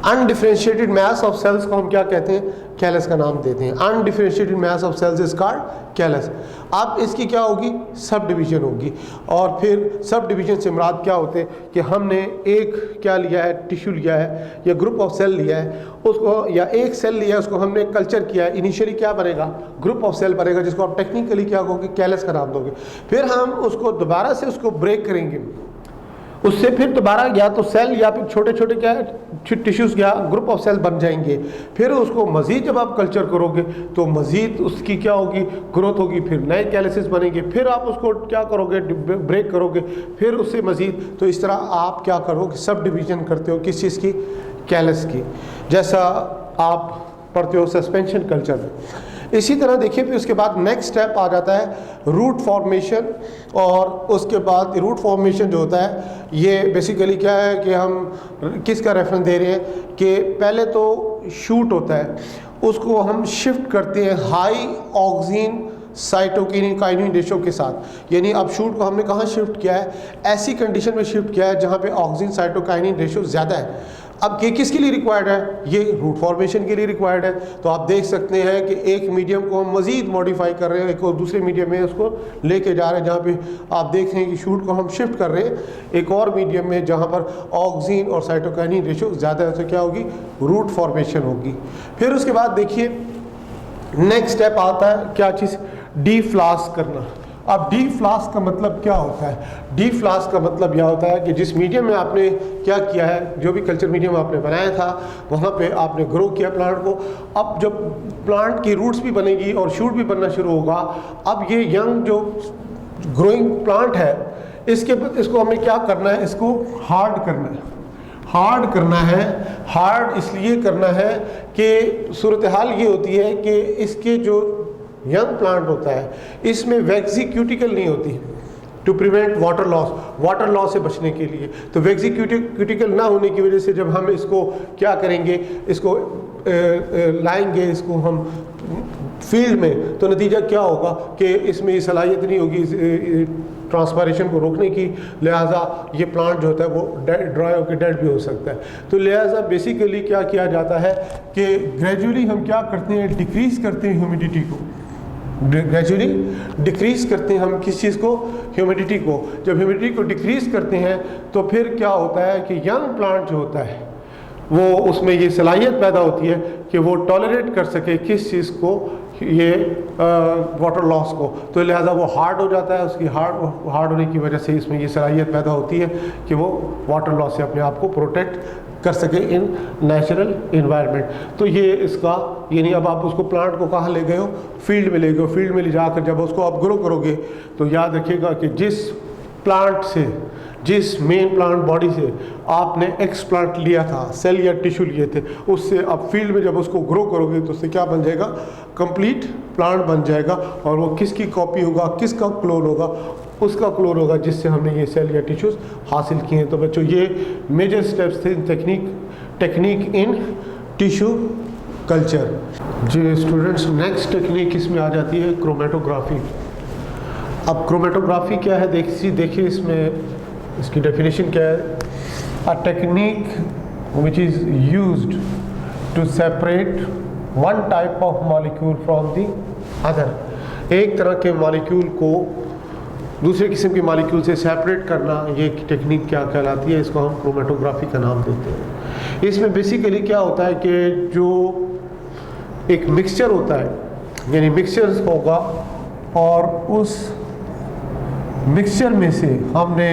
अनडिफरेंशिएटेड मैस ऑफ सेल्स को हम क्या कहते हैं, कैलस का नाम देते हैं। Undifferentiated mass of cells is called callus. अब इसकी क्या होगी, सब डिवीजन होगी। और फिर सब डिवीजन से मुराद क्या होते हैं कि हमने एक क्या लिया है, टिश्यू लिया है या ग्रुप ऑफ सेल लिया है, उसको या एक सेल लिया है, उसको हमने कल्चर किया है। इनिशियली क्या बनेगा, ग्रुप ऑफ सेल बनेगा, जिसको आप टेक्निकली क्या कहोगे, कैलस का नाम दोगे। फिर हम उसको दोबारा से उसको ब्रेक करेंगे, उससे फिर दोबारा या तो सेल या फिर छोटे छोटे क्या टिश्यूज़ या ग्रुप ऑफ सेल बन जाएंगे। फिर उसको मज़ीद जब आप कल्चर करोगे तो मज़ीद उसकी क्या होगी, ग्रोथ होगी, फिर नए कैलसिस बनेंगे, फिर आप उसको क्या करोगे, ब्रेक करोगे, फिर उससे मज़ीद। तो इस तरह आप क्या करोगे, सब डिवीज़न करते हो किस चीज़ की, कैलस की, जैसा आप पढ़ते हो सस्पेंशन कल्चर में। इसी तरह देखिए फिर उसके बाद नेक्स्ट स्टेप आ जाता है रूट फॉर्मेशन। और उसके बाद रूट फॉर्मेशन जो होता है ये बेसिकली क्या है कि हम किसका रेफरेंस दे रहे हैं कि पहले तो शूट होता है, उसको हम शिफ्ट करते हैं हाई ऑक्सीन साइटोकाइनिन रेशो के साथ। यानी अब शूट को हमने कहाँ शिफ्ट किया है, ऐसी कंडीशन में शिफ्ट किया है जहाँ पे ऑक्सीन साइटोकाइनिन रेशो ज़्यादा है। अब ये किसके लिए रिक्वायर्ड है, ये रूट फॉर्मेशन के लिए रिक्वायर्ड है। तो आप देख सकते हैं कि एक मीडियम को हम मज़ीद मॉडिफाई कर रहे हैं, एक और दूसरे मीडियम में उसको लेके जा रहे हैं, जहाँ पे आप देख रहे हैं कि शूट को हम शिफ्ट कर रहे हैं एक और मीडियम में जहाँ पर ऑक्सीन और साइटोकाइनिन रेशो ज़्यादा है। तो क्या होगी, रूट फॉर्मेशन होगी। फिर उसके बाद देखिए नेक्स्ट स्टेप आता है क्या चीज़, डीफ्लास्क करना। अब डीफ्लास्क का मतलब क्या होता है, डीफ्लास्क का मतलब यह होता है कि जिस मीडियम में आपने क्या किया है, जो भी कल्चर मीडियम आपने बनाया था वहाँ पे आपने ग्रो किया प्लांट को। अब जब प्लांट की रूट्स भी बनेगी और शूट भी बनना शुरू होगा, अब ये यंग जो ग्रोइंग प्लांट है इसको हमें क्या करना है, इसको हार्ड करना है। हार्ड करना है, हार्ड इसलिए करना है कि सूरत हाल ये होती है कि इसके जो यंग प्लांट होता है इसमें वैक्सी क्यूटिकल नहीं होती, to prevent water loss, water loss से बचने के लिए। तो वैक्सी क्यूटिकल ना होने की वजह से जब हम इसको क्या करेंगे, इसको लाएंगे इसको हम फील्ड में, तो नतीजा क्या होगा कि इसमें ये सलाहियत नहीं होगी ट्रांसपायरेशन को रोकने की, लिहाजा ये प्लांट जो होता है वो ड्राई होकर डेड भी हो सकता है। तो लिहाजा बेसिकली क्या किया जाता है कि ग्रेजुअली हम क्या करते हैं, डिक्रीज़ करते हैं ह्यूमिडिटी को, ग्रेजुअली डिक्रीज़ करते हैं हम किस चीज़ को, ह्यूमिडिटी को। जब ह्यूमिडिटी को डिक्रीज़ करते हैं तो फिर क्या होता है कि यंग प्लांट जो होता है वो उसमें ये सलाहियत पैदा होती है कि वो टॉलरेट कर सके किस चीज़ को, ये वाटर लॉस को। तो लिहाजा वो हार्ड हो जाता है, उसकी हार्ड होने की वजह से इसमें ये सलाहियत पैदा होती है कि वो वाटर लॉस से अपने आप को प्रोटेक्ट कर सके इन नेचुरल इन्वायरमेंट। तो ये इसका यानी अब आप उसको प्लांट को कहाँ ले गए हो, फील्ड में ले गए हो। फील्ड में ले जाकर जब उसको आप ग्रो करोगे तो याद रखिएगा कि जिस प्लांट से, जिस मेन प्लांट बॉडी से आपने एक्सप्लांट लिया था, सेल या टिश्यू लिए थे, उससे आप फील्ड में जब उसको ग्रो करोगे तो उससे क्या बन जाएगा, कंप्लीट प्लांट बन जाएगा। और वो किसकी कॉपी होगा, किसका क्लोन होगा, उसका क्लोन होगा जिससे हमने ये सेल या टिश्यूज़ हासिल किए हैं। तो बच्चों ये मेजर स्टेप्स थे टेक्निक इन टिश्यू कल्चर। जी स्टूडेंट्स, नेक्स्ट टेक्निक इसमें आ जाती है क्रोमेटोग्राफी। अब क्रोमेटोग्राफी क्या है देखिए इसमें इसकी डेफिनेशन क्या है। A technique which is used to separate one type of molecule from the other. एक तरह के मॉलिक्यूल को दूसरे किस्म के मॉलिक्यूल से सेपरेट करना, ये टेक्निक क्या कहलाती है, इसको हम क्रोमेटोग्राफी का नाम देते हैं। इसमें बेसिकली क्या होता है कि जो एक मिक्सचर होता है, यानी मिक्सचर होगा और उस मिक्सचर में से हमने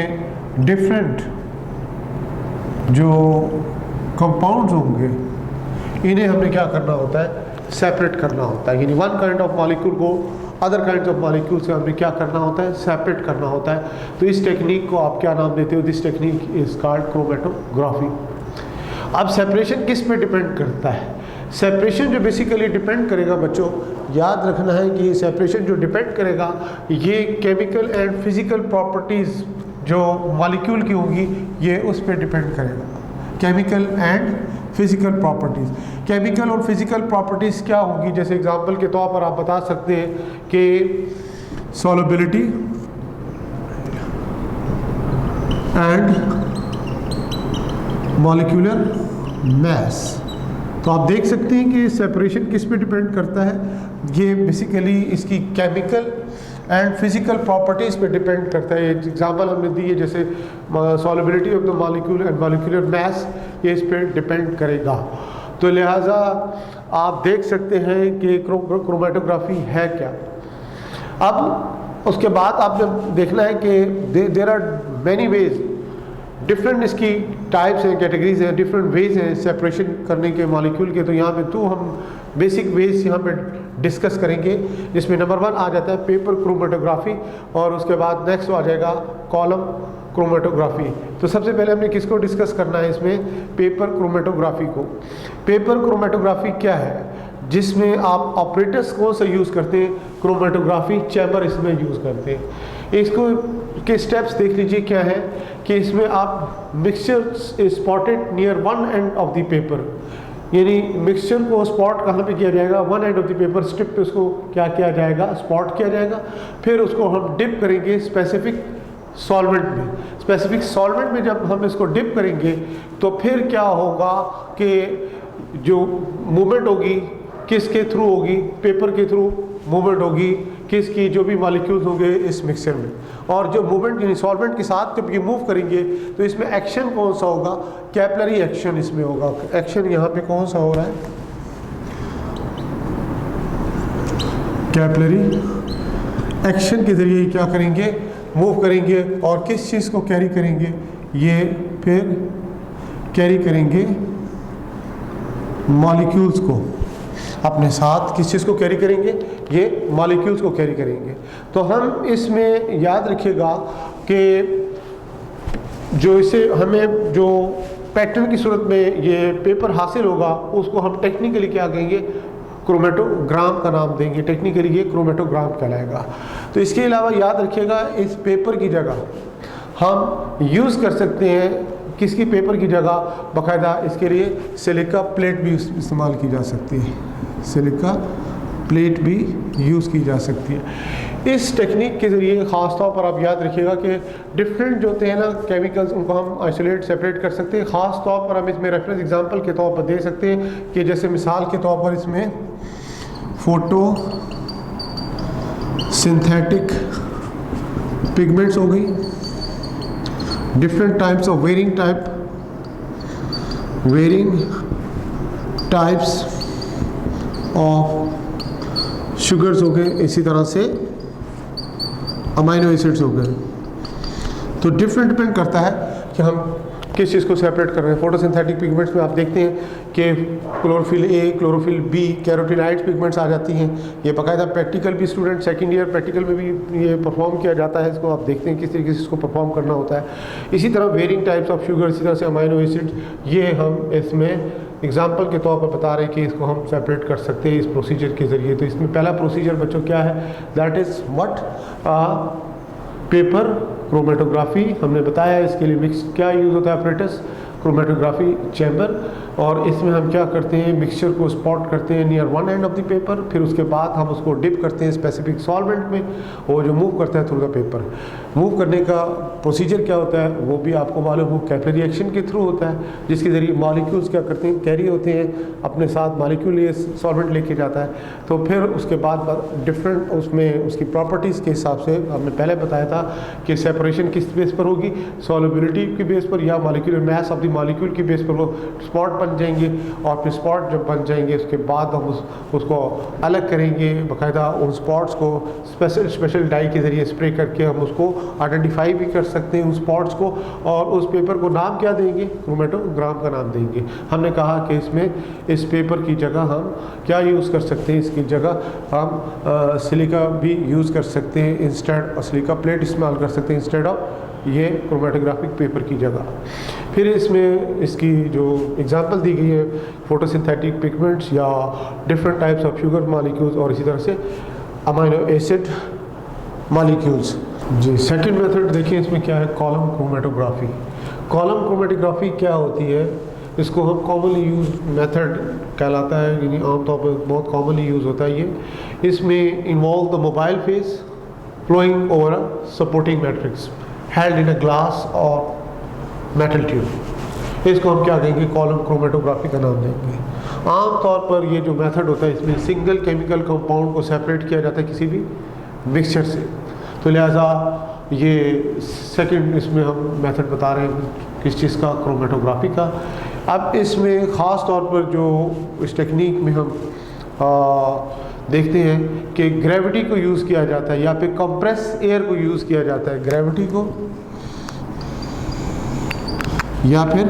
डिफरेंट जो कंपाउंड्स होंगे इन्हें हमने क्या करना होता है, सेपरेट करना होता है। यानी वन काइंड ऑफ मॉलिक्यूल को अदर काइंड ऑफ मॉलिक्यूल से हमने क्या करना होता है, सेपरेट करना होता है। तो इस टेक्निक को आप क्या नाम देते हो, this technique is called chromatography. अब सेपरेशन किस पे डिपेंड करता है? सेपरेशन जो बेसिकली डिपेंड करेगा, बच्चों याद रखना है कि सेपरेशन जो डिपेंड करेगा ये केमिकल एंड फिजिकल प्रॉपर्टीज़ जो मॉलिक्यूल की होगी ये उस पर डिपेंड करेगा। Chemical and physical properties, chemical और फिजिकल प्रॉपर्टीज़ क्या होगी, जैसे एग्जांपल के तौर पर आप बता सकते हैं कि सॉल्युबिलिटी एंड मॉलिक्यूलर मास। तो आप देख सकते हैं कि सेपरेशन किस पे डिपेंड करता है, ये बेसिकली इसकी केमिकल एंड फिजिकल प्रॉपर्टीज़ पे डिपेंड करता है। एग्जांपल हमने दी है जैसे solubility of the molecule and molecular mass, ये इस पे डिपेंड करेगा। तो लिहाजा आप देख सकते हैं कि क्रोमेटोग्राफी है क्या। अब उसके बाद आपने देखना है कि there are many ways, different इसकी टाइप्स हैं, कैटेगरीज हैं, डिफरेंट वेज हैं सेपरेशन करने के मॉलिक्यूल के। तो यहाँ पे तो हम बेसिक वेज यहाँ पे डिस्कस करेंगे, जिसमें नंबर 1 आ जाता है पेपर क्रोमेटोग्राफी और उसके बाद नेक्स्ट आ जाएगा कॉलम क्रोमेटोग्राफी। तो सबसे पहले हमने किसको डिस्कस करना है इसमें, पेपर क्रोमेटोग्राफी को। पेपर क्रोमेटोग्राफी क्या है, जिसमें आप ऑपरेटर्स कौन सा यूज़ करते हैं, क्रोमेटोग्राफी चैम्बर इसमें यूज़ करते हैं। इसको के स्टेप्स देख लीजिए क्या है कि इसमें आप mixture spotted near one end of the paper, यानी मिक्सचर को स्पॉट कहाँ पे किया जाएगा, one end of the paper strip पे उसको क्या किया जाएगा, स्पॉट किया जाएगा। फिर उसको हम डिप करेंगे स्पेसिफिक सॉल्वेंट में। स्पेसिफिक सॉल्वेंट में जब हम इसको डिप करेंगे तो फिर क्या होगा कि जो मूवमेंट होगी किसके थ्रू होगी, पेपर के थ्रू मूवमेंट होगी किसकी, जो भी मॉलिक्यूल्स होंगे इस मिक्सचर में। और जो मूवमेंट यानी सॉल्वेंट के साथ जब ये मूव करेंगे तो इसमें एक्शन कौन सा होगा, कैपिलरी एक्शन इसमें होगा। एक्शन यहाँ पे कौन सा हो रहा है, कैपिलरी एक्शन के जरिए क्या करेंगे, मूव करेंगे और किस चीज़ को कैरी करेंगे, ये फिर कैरी करेंगे मॉलिक्यूल्स को अपने साथ। किस चीज़ को कैरी करेंगे, ये मॉलिक्यूल्स को कैरी करेंगे। तो हम इसमें याद रखिएगा कि जो इसे हमें जो पैटर्न की सूरत में ये पेपर हासिल होगा उसको हम टेक्निकली क्या कहेंगे, क्रोमेटोग्राम का नाम देंगे। टेक्निकली ये क्रोमेटोग्राम कहलाएगा। तो इसके अलावा याद रखिएगा इस पेपर की जगह हम यूज़ कर सकते हैं, किसकी पेपर की जगह, बाकायदा इसके लिए सिलिका प्लेट भी इस्तेमाल की जा सकती है। सिलिका प्लेट भी यूज़ की जा सकती है। इस टेक्निक के ज़रिए ख़ास तौर पर आप याद रखिएगा कि डिफरेंट जो होते हैं ना केमिकल्स, उनको हम आइसोलेट सेपरेट कर सकते हैं। ख़ास तौर पर हम इसमें रेफरेंस एग्जांपल के तौर पर दे सकते हैं कि जैसे मिसाल के तौर पर इसमें फोटो सिंथेटिक पिगमेंट्स हो गई, different types of varying types of sugars हो गए, इसी तरह से अमाइनो एसिड्स हो गए। तो डिपेंड करता है कि हम किस चीज़ को सेपरेट कर रहे हैं। फोटोसिंथेटिक पिगमेंट्स में आप देखते हैं कि chlorophyll A, chlorophyll B, carotenoids pigments आ जाती हैं। ये बाकायदा प्रैक्टिकल भी स्टूडेंट सेकंड ईयर प्रैक्टिकल में भी ये परफॉर्म किया जाता है। इसको आप देखते हैं किस तरीके से इसको परफॉर्म करना होता है। इसी तरह वेरिंग टाइप्स ऑफ शुगर, इसी तरह से अमाइनो एसिड्स, ये हम इसमें एग्जाम्पल के तौर पर बता रहे हैं कि इसको हम सेपरेट कर सकते हैं इस प्रोसीजर के ज़रिए। तो इसमें पहला प्रोसीजर बच्चों क्या है, that is what, paper chromatography. हमने बताया इसके लिए मिक्स क्या यूज़ होता है, ऑपरेटर्स क्रोमेटोग्राफी चैम्बर। और इसमें हम क्या करते हैं, मिक्सचर को स्पॉट करते हैं near one end of the paper, फिर उसके बाद हम उसको डिप करते हैं स्पेसिफिक सॉल्वेंट में, वो जो मूव करता है थ्रू द पेपर। मूव करने का प्रोसीजर क्या होता है वो भी आपको मालूम हो, कैपिलरी रिएक्शन के थ्रू होता है, जिसके ज़रिए मॉलिक्यूल्स क्या करते हैं, कैरी होते हैं अपने साथ, मॉलिक्यूल ये सॉल्वेंट लेके जाता है। तो फिर उसके बाद डिफरेंट उसमें उसकी प्रॉपर्टीज़ के हिसाब से हमने पहले बताया था कि सेपरेशन किस बेस पर होगी, सॉल्युबिलिटी की बेस पर या molecular mass of the molecule की बेस पर वो स्पॉट बन जाएंगे। और फिर स्पॉट जब बन जाएंगे उसके बाद हम उसको अलग करेंगे, बाकायदा उन स्पॉट्स को स्पेशल डाई के ज़रिए स्प्रे करके हम उसको आइडेंटिफाई भी कर सकते हैं उन स्पॉट्स को, और उस पेपर को नाम क्या देंगे, क्रोमेटोग्राम का नाम देंगे। हमने कहा कि इसमें इस पेपर की जगह हम क्या यूज़ कर सकते हैं, इसकी जगह हम सिलिका भी यूज़ कर सकते हैं इंस्टेड, सिलिका प्लेट इस्तेमाल कर सकते हैं इंस्टेड ऑफ ये क्रोमेटोग्राफिक पेपर की जगह। फिर इसमें इसकी जो एग्जांपल दी गई है फोटोसिंथेटिक पिगमेंट्स या different types of sugar molecules और इसी तरह से अमाइनो एसिड मॉलिक्यूल्स। जी सेकंड मेथड देखिए इसमें क्या है, कॉलम क्रोमेटोग्राफी। कॉलम क्रोमेटोग्राफी क्या होती है, इसको हम कॉमनली यूज मेथड कहलाता है, यानी आमतौर पर बहुत कॉमनली यूज़ होता है ये। इसमें involve the mobile phase flowing over a supporting matrix held in a glass और मेटल ट्यूब। इसको हम क्या कहेंगे, कॉलम क्रोमेटोग्राफी का नाम देंगे। आमतौर पर ये जो मेथड होता है इसमें सिंगल केमिकल कंपाउंड को सेपरेट किया जाता है किसी भी मिक्सचर से, तो लिहाजा ये सेकंड इसमें हम मेथड बता रहे हैं किस चीज़ का, क्रोमेटोग्राफी का। अब इसमें ख़ास तौर पर जो इस टेक्निक में हम देखते हैं कि ग्रेविटी को यूज़ किया जाता है या फिर कंप्रेस एयर को यूज़ किया जाता है, ग्रेविटी को या फिर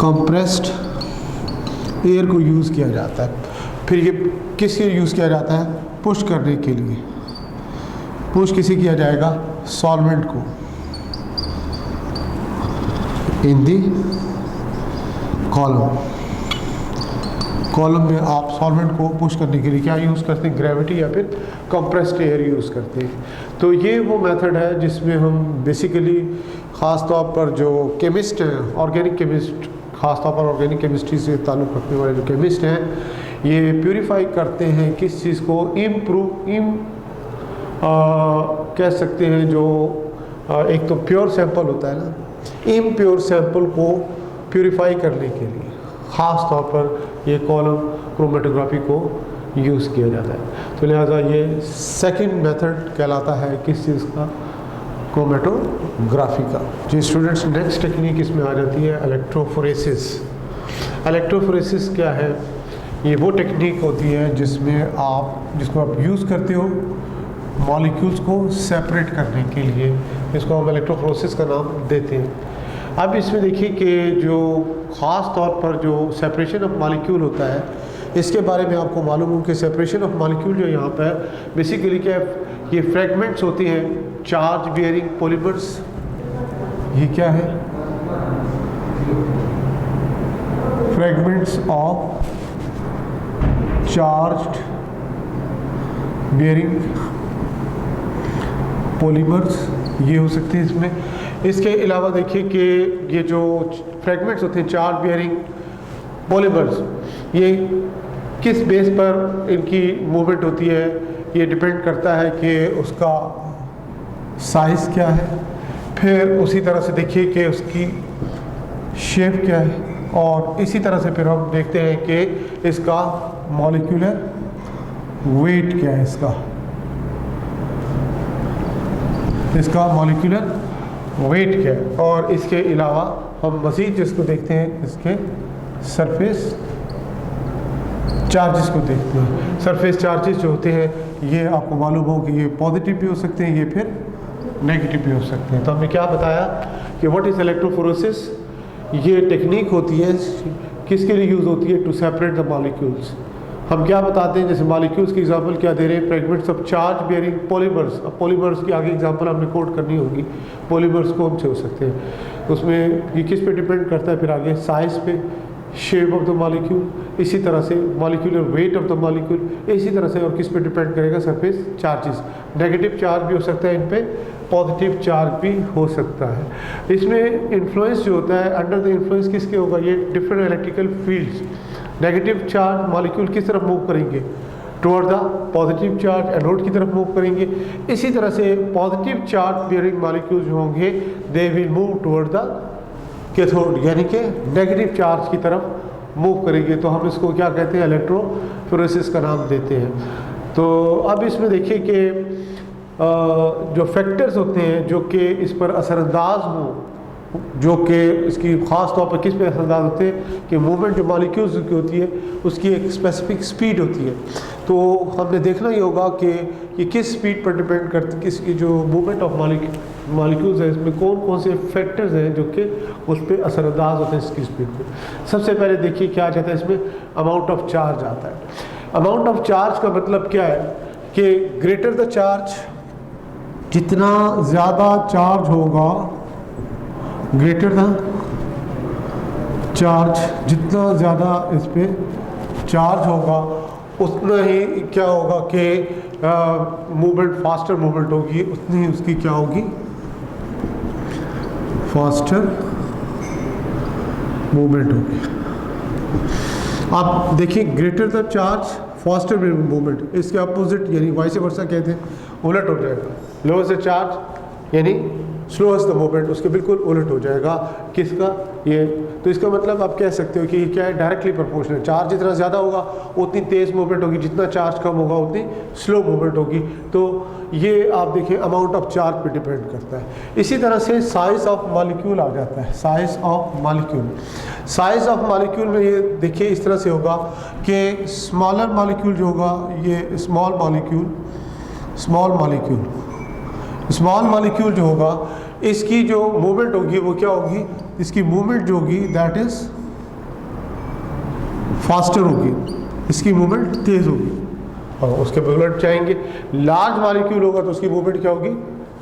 कंप्रेस्ड एयर को यूज़ किया जाता है। फिर ये किस लिए यूज़ किया जाता है, पुश करने के लिए। पुश किसे किया जाएगा, सॉल्वेंट को इन दी कॉलम। कॉलम में आप सॉल्वेंट को पुश करने के लिए क्या यूज़ करते हैं, ग्रेविटी या फिर कंप्रेस्ड एयर यूज़ करते हैं। तो ये वो मेथड है जिसमें हम बेसिकली ख़ास तौर पर जो केमिस्ट हैं, ऑर्गेनिक केमिस्ट, ख़ास तौर पर ऑर्गेनिक केमिस्ट्री से ताल्लुक़ रखने वाले जो केमिस्ट हैं, ये प्यूरिफाई करते हैं किस चीज़ को, कह सकते हैं जो एक तो प्योर सैंपल होता है ना, इम्प्योर सैंपल को प्यूरिफाई करने के लिए ख़ास तौर पर ये कॉलम क्रोमेटोग्राफी को यूज़ किया जाता है। तो लिहाजा ये सेकंड मेथड कहलाता है किस चीज़ का, क्रोमेटोग्राफी का। जी स्टूडेंट्स, नेक्स्ट टेक्निक इसमें आ जाती है इलेक्ट्रोफोरेसिस। इलेक्ट्रोफोरेसिस क्या है, ये वो टेक्निक होती है जिसको आप यूज़ करते हो मॉलिक्यूल्स को सेपरेट करने के लिए, इसको हम इलेक्ट्रोफोरेसिस का नाम देते हैं। अब इसमें देखिए कि जो ख़ास तौर पर जो सेपरेशन ऑफ मॉलिक्यूल होता है, इसके बारे में आपको मालूम हो कि सेपरेशन ऑफ मॉलिक्यूल जो यहाँ पर बेसिकली क्या है, ये फ्रैगमेंट्स होती हैं चार्ज बियरिंग पॉलीमर्स। ये क्या है, fragments of charged bearing polymers, ये हो सकते हैं इसमें। इसके अलावा देखिए कि ये जो फ्रैगमेंट्स होते हैं चार्ज बियरिंग पॉलीमर्स, ये किस बेस पर इनकी मूवमेंट होती है, ये डिपेंड करता है कि उसका साइज़ क्या है, फिर उसी तरह से देखिए कि उसकी शेप क्या है, और इसी तरह से फिर हम देखते हैं कि इसका मॉलिक्यूलर वेट क्या है, इसका मॉलिक्यूलर वेट क्या है। और इसके अलावा हम मज़ीद जिसको देखते हैं, इसके सरफेस चार्जेस को देखते हैं। सरफेस चार्जेस जो होते हैं ये आपको मालूम हो कि ये पॉजिटिव भी हो सकते हैं, ये फिर नेगेटिव भी हो सकते हैं। तो हमने क्या बताया कि व्हाट इज़ इलेक्ट्रोफोरेसिस, ये टेक्निक होती है किसके लिए यूज़ होती है, टू सेपरेट द मॉलिक्यूल्स। हम क्या बताते हैं, जैसे मॉलिक्यूल्स की एग्जांपल क्या दे रहे हैं, fragments of charge bearing polymers. अब पॉलीमर्स की आगे एग्जांपल हमने कोट करनी होगी, पॉलीमर्स कौन से हो सकते हैं, उसमें ये किस पे डिपेंड करता है, फिर आगे साइज़ पे, शेप ऑफ द मॉलिक्यूल, इसी तरह से molecular weight of the molecule, इसी तरह से, और किस पे डिपेंड करेगा, सरफेस चार्जेस। नेगेटिव चार्ज भी हो सकता है इन पे, पॉजिटिव चार्ज भी हो सकता है। इसमें इन्फ्लुएंस जो होता है, अंडर द इन्फ्लुएंस किसके होगा, ये different electrical fields. Negative charge molecule किस तरफ मूव करेंगे, toward the positive charge anode की तरफ मूव करेंगे। इसी तरह से पॉजिटिव चार्ज बियरिंग मॉलिक्यूल जो होंगे they will move toward the cathode, यानी कि नेगेटिव चार्ज की तरफ मूव करेंगे। तो हम इसको क्या कहते हैं, इलेक्ट्रोफोरेसिस का नाम देते हैं। तो अब इसमें देखिए कि जो फैक्टर्स होते हैं जो कि इस पर असरअंदाज हों, जो कि इसकी ख़ास तौर पर किस पे असरअंदाज होते हैं कि मूवमेंट जो मॉलिक्यूल्स की होती है उसकी एक स्पेसिफिक स्पीड होती है। तो हमने देखना ही होगा कि ये किस स्पीड पर डिपेंड करती, किसकी जो मूवमेंट ऑफ मॉलिक्यूल्स है इसमें कौन कौन से फैक्टर्स हैं जो कि उस पर असरअंदाज होते हैं इसकी स्पीड पे। सबसे पहले देखिए क्या आ जाता है इसमें, अमाउंट ऑफ चार्ज आता है। अमाउंट ऑफ चार्ज का मतलब क्या है कि ग्रेटर द चार्ज, जितना ज़्यादा चार्ज होगा, ग्रेटर द चार्ज, जितना ज़्यादा इस पे चार्ज होगा उतना ही क्या होगा कि मूवमेंट, फास्टर मूवमेंट होगी, उतनी ही उसकी क्या होगी, फास्टर मूवमेंट होगी। आप देखिए greater the charge faster movement, इसके अपोजिट यानी वाइस वर्सा कहते हैं, उलट हो जाएगा। लोअर से चार्ज यानी स्लोएस्ट द मूवमेंट, उसके बिल्कुल उलट हो जाएगा किसका, ये। तो इसका मतलब आप कह सकते हो कि ये क्या है, डायरेक्टली प्रोपोर्शनल। चार्ज जितना ज़्यादा होगा उतनी तेज़ मूवमेंट होगी, जितना चार्ज कम होगा उतनी स्लो मूवमेंट होगी। तो ये आप देखिए अमाउंट ऑफ चार्ज पे डिपेंड करता है। इसी तरह से साइज़ ऑफ मॉलिक्यूल आ जाता है, size of molecule. Size of molecule में ये देखिए इस तरह से होगा कि स्मॉलर मॉलिक्यूल जो होगा, ये स्मॉल मॉलिक्यूल जो होगा इसकी जो मूवमेंट होगी वो क्या होगी, इसकी मूवमेंट जो होगी दैट इज फास्टर होगी, इसकी मूवमेंट तेज होगी और उसके उलट जाएंगे। लार्ज मॉलिक्यूल होगा तो उसकी मूवमेंट क्या होगी,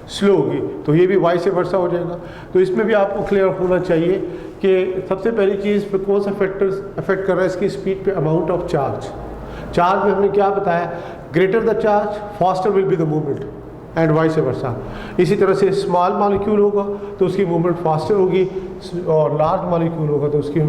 स्लो होगी। तो ये भी वाइस वर्सा हो जाएगा। तो इसमें भी आपको क्लियर होना चाहिए कि सबसे पहली चीज़ पे कौन सा फैक्टर्स अफेक्ट कर रहा है इसकी स्पीड पे, अमाउंट ऑफ चार्ज। चार्ज में हमने क्या बताया, greater the charge faster will be the movement and vice versa. इसी तरह से स्मॉल मॉलिक्यूल होगा तो उसकी मूवमेंट फास्टर होगी और लार्ज मॉलिक्यूल होगा तो उसकी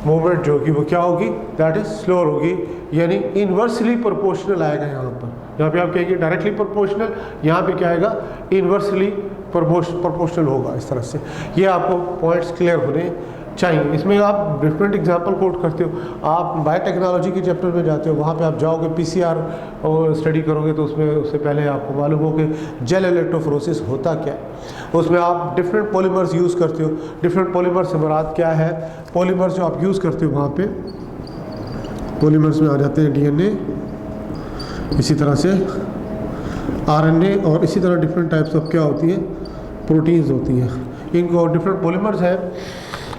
मूवमेंट जो होगी वो क्या होगी, दैट इज स्लोअर होगी। यानी इन्वर्सली प्रोपोर्शनल आएगा यहाँ पे आप कहेंगे डायरेक्टली प्रोपोर्शनल, यहाँ पे क्या आएगा, इन्वर्सली प्रोपोर्शनल होगा। इस तरह से ये आपको पॉइंट्स क्लियर होने चाहिए। इसमें आप डिफरेंट एग्जांपल कोट करते हो, आप बायोटेक्नोलॉजी के चैप्टर में जाते हो, वहाँ पे आप जाओगे पीसीआर और स्टडी करोगे तो उससे पहले आपको मालूम हो कि जेल इलेक्ट्रोफोरेसिस होता क्या है। उसमें आप डिफरेंट पॉलीमर्स यूज़ करते हो। डिफरेंट पॉलीमर से मुराद क्या है, पॉलीमर्स जो आप यूज़ करते हो वहाँ पे पॉलीमर्स में आ जाते हैं डीएनए, इसी तरह से आरएनए और इसी तरह डिफरेंट टाइप्स ऑफ क्या होती है, प्रोटीन्स होती हैं। इनको डिफरेंट पॉलीमर्स हैं,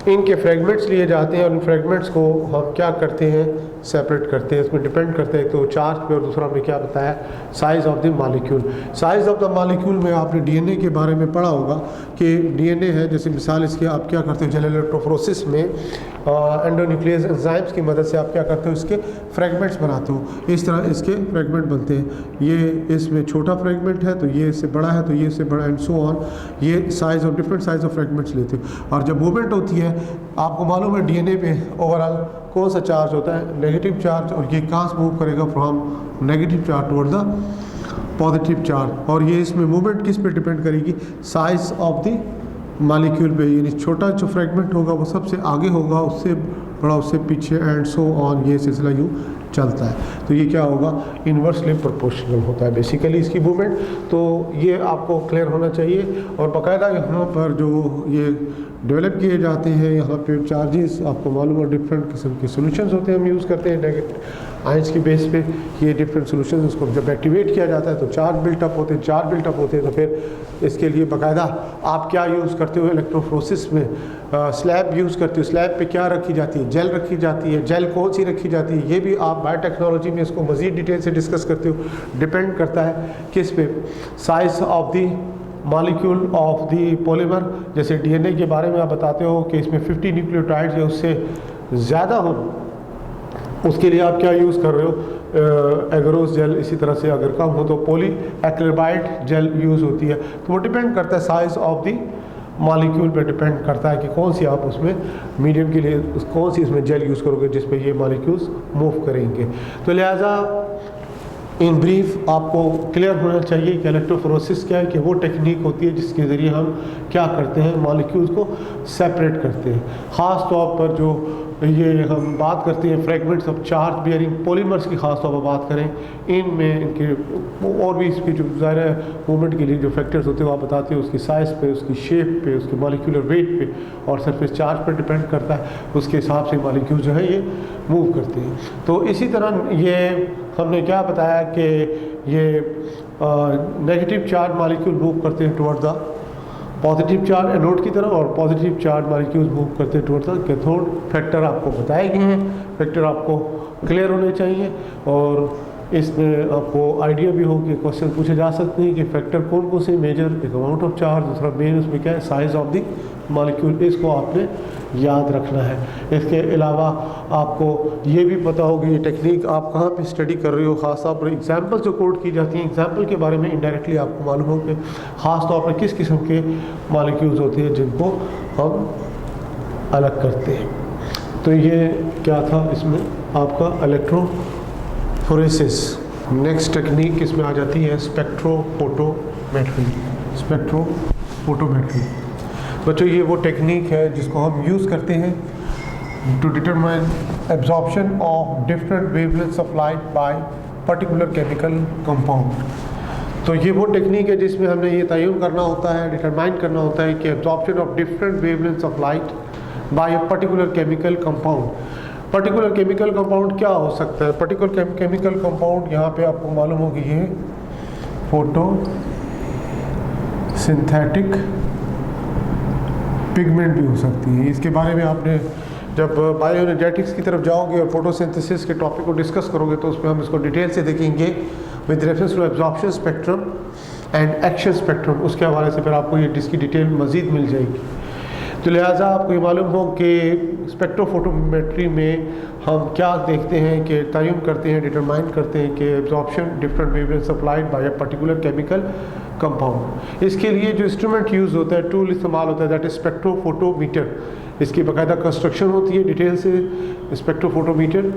इनके फ्रेगमेंट्स लिए जाते हैं और इन फ्रेगमेंट्स को हम क्या करते हैं, सेपरेट करते हैं। इसमें डिपेंड करते हैं तो चार्ज पे और दूसरा हमने क्या बताया, size of the molecule. Size of the molecule में आपने डीएनए के बारे में पढ़ा होगा कि डीएनए है, जैसे मिसाल इसके आप क्या करते हो, जेल इलेक्ट्रोफोरेसिस में एंडोन्यूक्लियस एंजाइम्स की मदद से आप क्या करते हो, इसके फ्रेगमेंट्स बनाते हो। इस तरह इसके फ्रेगमेंट बनते हैं। ये इसमें छोटा फ्रेगमेंट है तो ये इससे बड़ा है तो ये इससे बड़ा एंड सो ऑन। ये size of different size of fragments लेते हो। और जब मूवमेंट होती है, आपको मालूम है डीएनए पे ओवरऑल कौन सा चार्ज होता है, नेगेटिव चार्ज, और ये कहाँ से मूव करेगा, from negative charge toward the positive charge. और ये इसमें मूवमेंट किस पे डिपेंड करेगी, साइज ऑफ द मॉलिक्यूल पे। यानी छोटा जो फ्रेगमेंट होगा वो सबसे आगे होगा, उससे बड़ा उससे पीछे एंड सो ऑन, ये सिलसिला यूँ चलता है। तो ये क्या होगा, इन्वर्सली प्रोपोर्शनल होता है बेसिकली इसकी मूवमेंट। तो ये आपको क्लियर होना चाहिए। और बाकायदा यहाँ पर जो ये डेवलप किए जाते हैं, यहाँ पे चार्जेस आपको मालूम है डिफरेंट किस्म के सॉल्यूशंस होते हैं, हम यूज़ करते हैं नेगेटिव आयंस की बेस पे। ये डिफरेंट सॉल्यूशंस, उसको जब एक्टिवेट किया जाता है तो चार्ज बिल्टअप होते हैं, तो फिर इसके लिए बाकायदा आप क्या यूज़ करते हो, इलेक्ट्रोफोरेसिस में स्लैब यूज़ करते हो। स्लैब पे क्या रखी जाती है, जेल रखी जाती है। जेल कौन सी रखी जाती है, ये भी आप बायोटेक्नोलॉजी में इसको मज़ीद डिटेल से डिस्कस करते हो। डिपेंड करता है किस पे, size of the molecule of the polymer. जैसे डीएनए के बारे में आप बताते हो कि इसमें 50 न्यूक्लियोटाइड्स है, उससे ज़्यादा हो, उसके लिए आप क्या यूज़ कर रहे हो, एगरोस जेल, इसी तरह से अगर कम हो तो पॉली एक्रिलामाइड जेल यूज़ होती है। तो वो डिपेंड करता है साइज़ ऑफ दी मॉलिक्यूल पे डिपेंड करता है कि कौन सी आप उसमें मीडियम के लिए कौन सी इसमें जेल यूज़ करोगे जिस पे ये मॉलिक्यूल्स मूव करेंगे। तो लिहाजा इन ब्रीफ आपको क्लियर होना चाहिए कि इलेक्ट्रोफोरेसिस क्या है, कि वो टेक्निक होती है जिसके ज़रिए हम क्या करते हैं, मॉलिक्यूल्स को सेपरेट करते हैं। ख़ास तौर पर जो ये हम बात करते हैं fragments of charge bearing polymers की ख़ास तौर पर बात करें, इनमें इनके और भी इसकी जो ज़ाहिर है मूवमेंट के लिए जो फैक्टर्स होते हैं वो आप बताते हैं, उसकी साइज़ पे, उसकी शेप पे, उसके मॉलिक्यूलर वेट पे और सरफेस चार्ज पर डिपेंड करता है, उसके हिसाब से मॉलिक्यूल जो है ये मूव करते हैं। तो इसी तरह ये हमने क्या बताया कि ये नेगेटिव चार्ज मॉलिक्यूल मूव करते हैं toward the positive charge anode की तरफ, और पॉजिटिव चार्ज मॉलिक्यूल्स मूव करते हैं टुवर्ड द कैथोड। फैक्टर आपको बताए गए हैं, फैक्टर आपको क्लियर होने चाहिए और इसमें आपको आइडिया भी हो कि क्वेश्चन पूछे जा सकते हैं कि फैक्टर कौन कौन से मेजर, एक अमाउंट ऑफ चार्ज, दूसरा मेन उसमें क्या है साइज ऑफ द मॉलिक्यूल, इसको आपने याद रखना है। इसके अलावा आपको ये भी पता होगी ये टेक्निक आप कहाँ पे स्टडी कर रहे हो, ख़ास तौर पर एग्जाम्पल जो कोट की जाती हैं, एग्जाम्पल के बारे में इनडायरेक्टली आपको मालूम हो कि ख़ास तौर पर किस किस्म के मॉलिक्यूल्स होते हैं जिनको हम अलग करते हैं। तो ये क्या था इसमें आपका इलेक्ट्रोफोरेसिस। नेक्स्ट टेक्निक इसमें आ जाती है स्पेक्ट्रोफोटोमेट्री। स्पेक्ट्रोफोटोमेट्री बच्चों ये वो टेक्निक है जिसको हम यूज़ करते हैं to determine absorption of different wavelengths of light by particular chemical compound. तो ये वो टेक्निक है जिसमें हमने ये तयन करना होता है, डिटरमाइन करना होता है कि absorption of different wavelengths of light bye a particular chemical compound. Particular chemical compound क्या हो सकता है? पर्टिकुलर केमिकल कंपाउंड यहाँ पे आपको मालूम होगी ये फोटो सिंथेटिक पिगमेंट भी हो सकती है। इसके बारे में आपने जब बायोएनर्जेटिक्स की तरफ जाओगे और फोटोसिंथेसिस के टॉपिक को डिस्कस करोगे तो उसमें हम इसको डिटेल से देखेंगे with reference to absorption spectrum and action spectrum. उसके हवाले से फिर आपको ये इसकी डिटेल मज़ीद मिल जाएगी। तो लिहाजा आपको ये मालूम हो कि स्पेक्ट्रोफोटोमेट्री में हम क्या देखते हैं कि तयन करते हैं, डिटरमाइन करते हैं कि absorption different wavelengths of light bye a particular chemical compound. इसके लिए जो इंस्ट्रूमेंट यूज़ होता है, टूल इस्तेमाल होता है, दैट इज स्पेक्ट्रोफोटोमीटर। इसकी बाकायदा कंस्ट्रक्शन होती है डिटेल से स्पेक्ट्रोफोटोमीटर,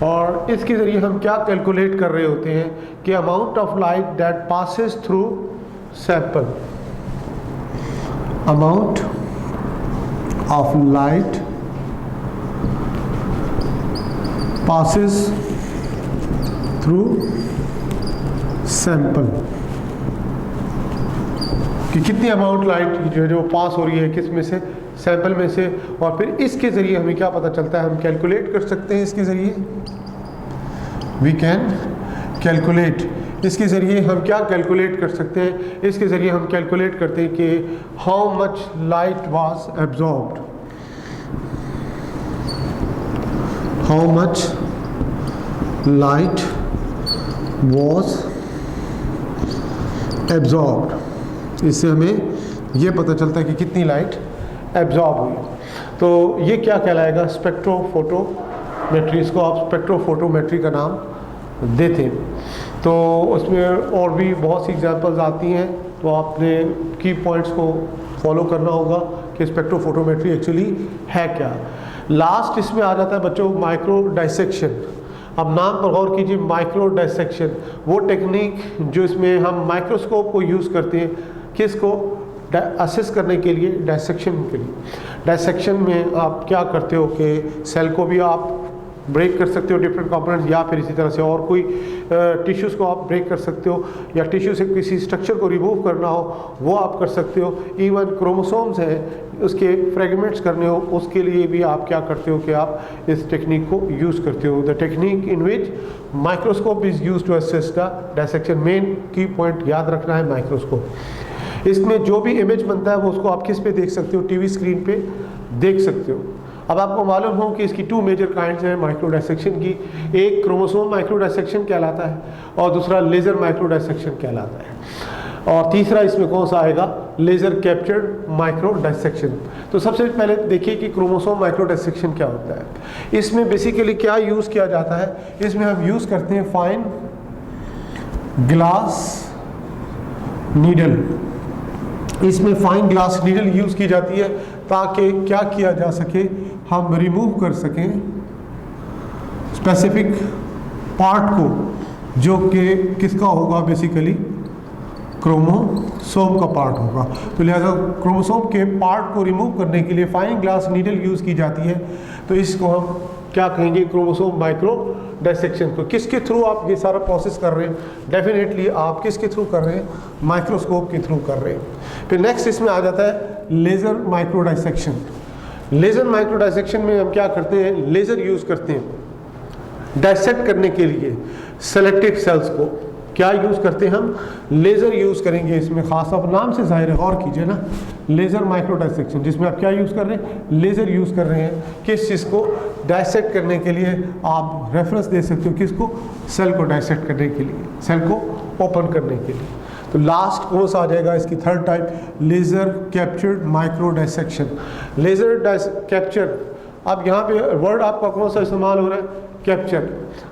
और इसके ज़रिए हम क्या कैलकुलेट कर रहे होते हैं कि amount of light that passes through sample, amount of light passes through sample, कि कितनी अमाउंट लाइट जो पास हो रही है किस में से, सैंपल में से, और फिर इसके ज़रिए हमें क्या पता चलता है, हम कैलकुलेट कर सकते हैं इसके ज़रिए, वी कैन कैलकुलेट। इसके ज़रिए हम क्या कैलकुलेट कर सकते हैं? इसके ज़रिए हम कैलकुलेट करते हैं कि how much light was absorbed, how much light was absorbed। इससे हमें ये पता चलता है कि कितनी लाइट एब्जॉर्ब हुई। तो ये क्या कहलाएगा? स्पेक्ट्रोफोटोमेट्री। इसको आप स्पेक्ट्रोफोटोमेट्री का नाम देते हैं। तो उसमें और भी बहुत सी एग्जांपल्स आती हैं, तो आपने की पॉइंट्स को फॉलो करना होगा कि स्पेक्ट्रोफोटोमेट्री एक्चुअली है क्या। लास्ट इसमें आ जाता है बच्चों माइक्रो डाइसेक्शन। अब नाम पर गौर कीजिए, माइक्रो डाइसेक्शन वो टेक्निक जो इसमें हम माइक्रोस्कोप को यूज़ करते हैं, किसको असेस करने के लिए, डाइसेक्शन के लिए। डाइसेक्शन में आप क्या करते हो कि सेल को भी आप ब्रेक कर सकते हो डिफरेंट कंपोनेंट्स, या फिर इसी तरह से और कोई टिश्यूज़ को आप ब्रेक कर सकते हो, या टिश्यू से किसी स्ट्रक्चर को रिमूव करना हो वो आप कर सकते हो। इवन क्रोमोसोम्स हैं उसके फ्रेगमेंट्स करने हो उसके लिए भी आप क्या करते हो कि आप इस टेक्निक को यूज़ करते हो। The technique in which microscope is use to assess the dissection. Main key point याद रखना है माइक्रोस्कोप। इसमें जो भी इमेज बनता है वो उसको आप किस पे देख सकते हो? टीवी स्क्रीन पे देख सकते हो। अब आपको मालूम हो कि इसकी 2 मेजर काइंड्स हैं माइक्रो डाइसेक्शन की। एक क्रोमोसोम माइक्रो डाइसेक्शन कहलाता है और दूसरा लेज़र माइक्रो डाइसेक्शन कहलाता है। और तीसरा इसमें कौन सा आएगा, लेज़र कैप्चर्ड माइक्रो डाइसेक्शन। तो सबसे पहले देखिए कि क्रोमोसोम माइक्रो डाइसेक्शन क्या होता है। इसमें बेसिकली क्या यूज़ किया जाता है, इसमें हम यूज़ करते हैं फाइन ग्लास नीडल। इसमें फाइन ग्लास नीडल यूज़ की जाती है ताकि क्या किया जा सके, हम रिमूव कर सकें स्पेसिफिक पार्ट को जो कि किसका होगा, बेसिकली क्रोमोसोम का पार्ट होगा। तो लिहाजा क्रोमोसोम के पार्ट को रिमूव करने के लिए फाइन ग्लास नीडल यूज़ की जाती है। तो इसको हम क्या कहेंगे, क्रोमोसोम माइक्रो डाइसेक्शन को। किसके थ्रू आप ये सारा प्रोसेस कर रहे हैं, डेफिनेटली आप किसके थ्रू कर रहे हैं, माइक्रोस्कोप के थ्रू कर रहे हैं। फिर नेक्स्ट इसमें आ जाता है laser micro dissection. Laser micro dissection में हम क्या करते हैं, लेज़र यूज़ करते हैं डाइसेक्ट करने के लिए सेलेक्टेड सेल्स को। क्या यूज़ करते हैं हम, लेज़र यूज़ करेंगे इसमें खास, अब नाम से ज़ाहिर है, गौर कीजिए ना, लेज़र माइक्रो डाइसेक्शन, जिसमें आप क्या यूज़ कर रहे हैं, लेज़र यूज़ कर रहे हैं किस चीज़ को डाइसेक्ट करने के लिए। आप रेफरेंस दे सकते हो किसको, सेल को डाइसेक्ट करने के लिए, सेल को ओपन करने के लिए। तो लास्ट कौन सा आ जाएगा इसकी third type, laser captured micro dissection. Laser capture, अब यहाँ पे वर्ड आपका कौन सा इस्तेमाल हो रहा है, कैप्चर।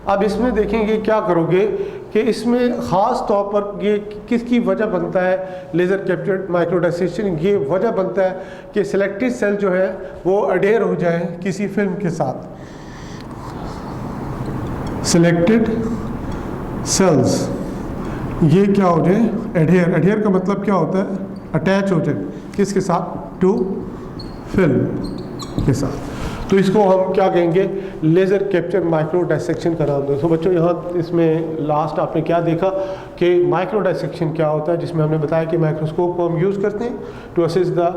अब इसमें देखेंगे क्या करोगे कि इसमें ख़ास तौर पर ये किसकी वजह बनता है, लेज़र कैप्चर्ड माइक्रो डाइसेक्शन, ये वजह बनता है कि सिलेक्टेड सेल जो है वो अडेयर हो जाए किसी फिल्म के साथ। सिलेक्टेड सेल्स ये क्या हो जाए, एडहेयर। एडहेयर का मतलब क्या होता है, अटैच हो जाए किसके साथ, टू फिल्म के साथ। तो इसको हम क्या कहेंगे, लेज़र कैप्चर माइक्रो डाइसेक्शन का नाम दो। तो बच्चों यहाँ इसमें लास्ट आपने क्या देखा कि माइक्रो डाइसेक्शन क्या होता है, जिसमें हमने बताया कि माइक्रोस्कोप को हम यूज़ करते हैं टू असिस्ट द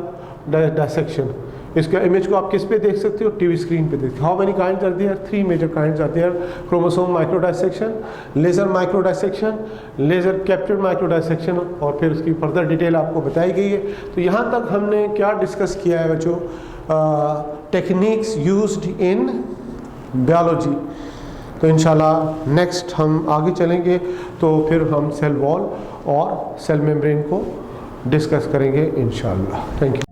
डाइसेक्शन। इसका इमेज को आप किस पे देख सकते हो, टीवी स्क्रीन पे देखते हो। How many kinds are there, 3 major kinds are there, chromosome micro dissection, laser micro dissection, laser captured micro dissection, और फिर उसकी फर्दर डिटेल आपको बताई गई है। तो यहाँ तक हमने क्या डिस्कस किया है बच्चों, टेक्निक्स यूज्ड इन बायोलॉजी। तो इंशाल्लाह नेक्स्ट हम आगे चलेंगे तो फिर हम सेल वॉल और सेल मेम्ब्रेन को डिस्कस करेंगे इंशाल्लाह। Thank you.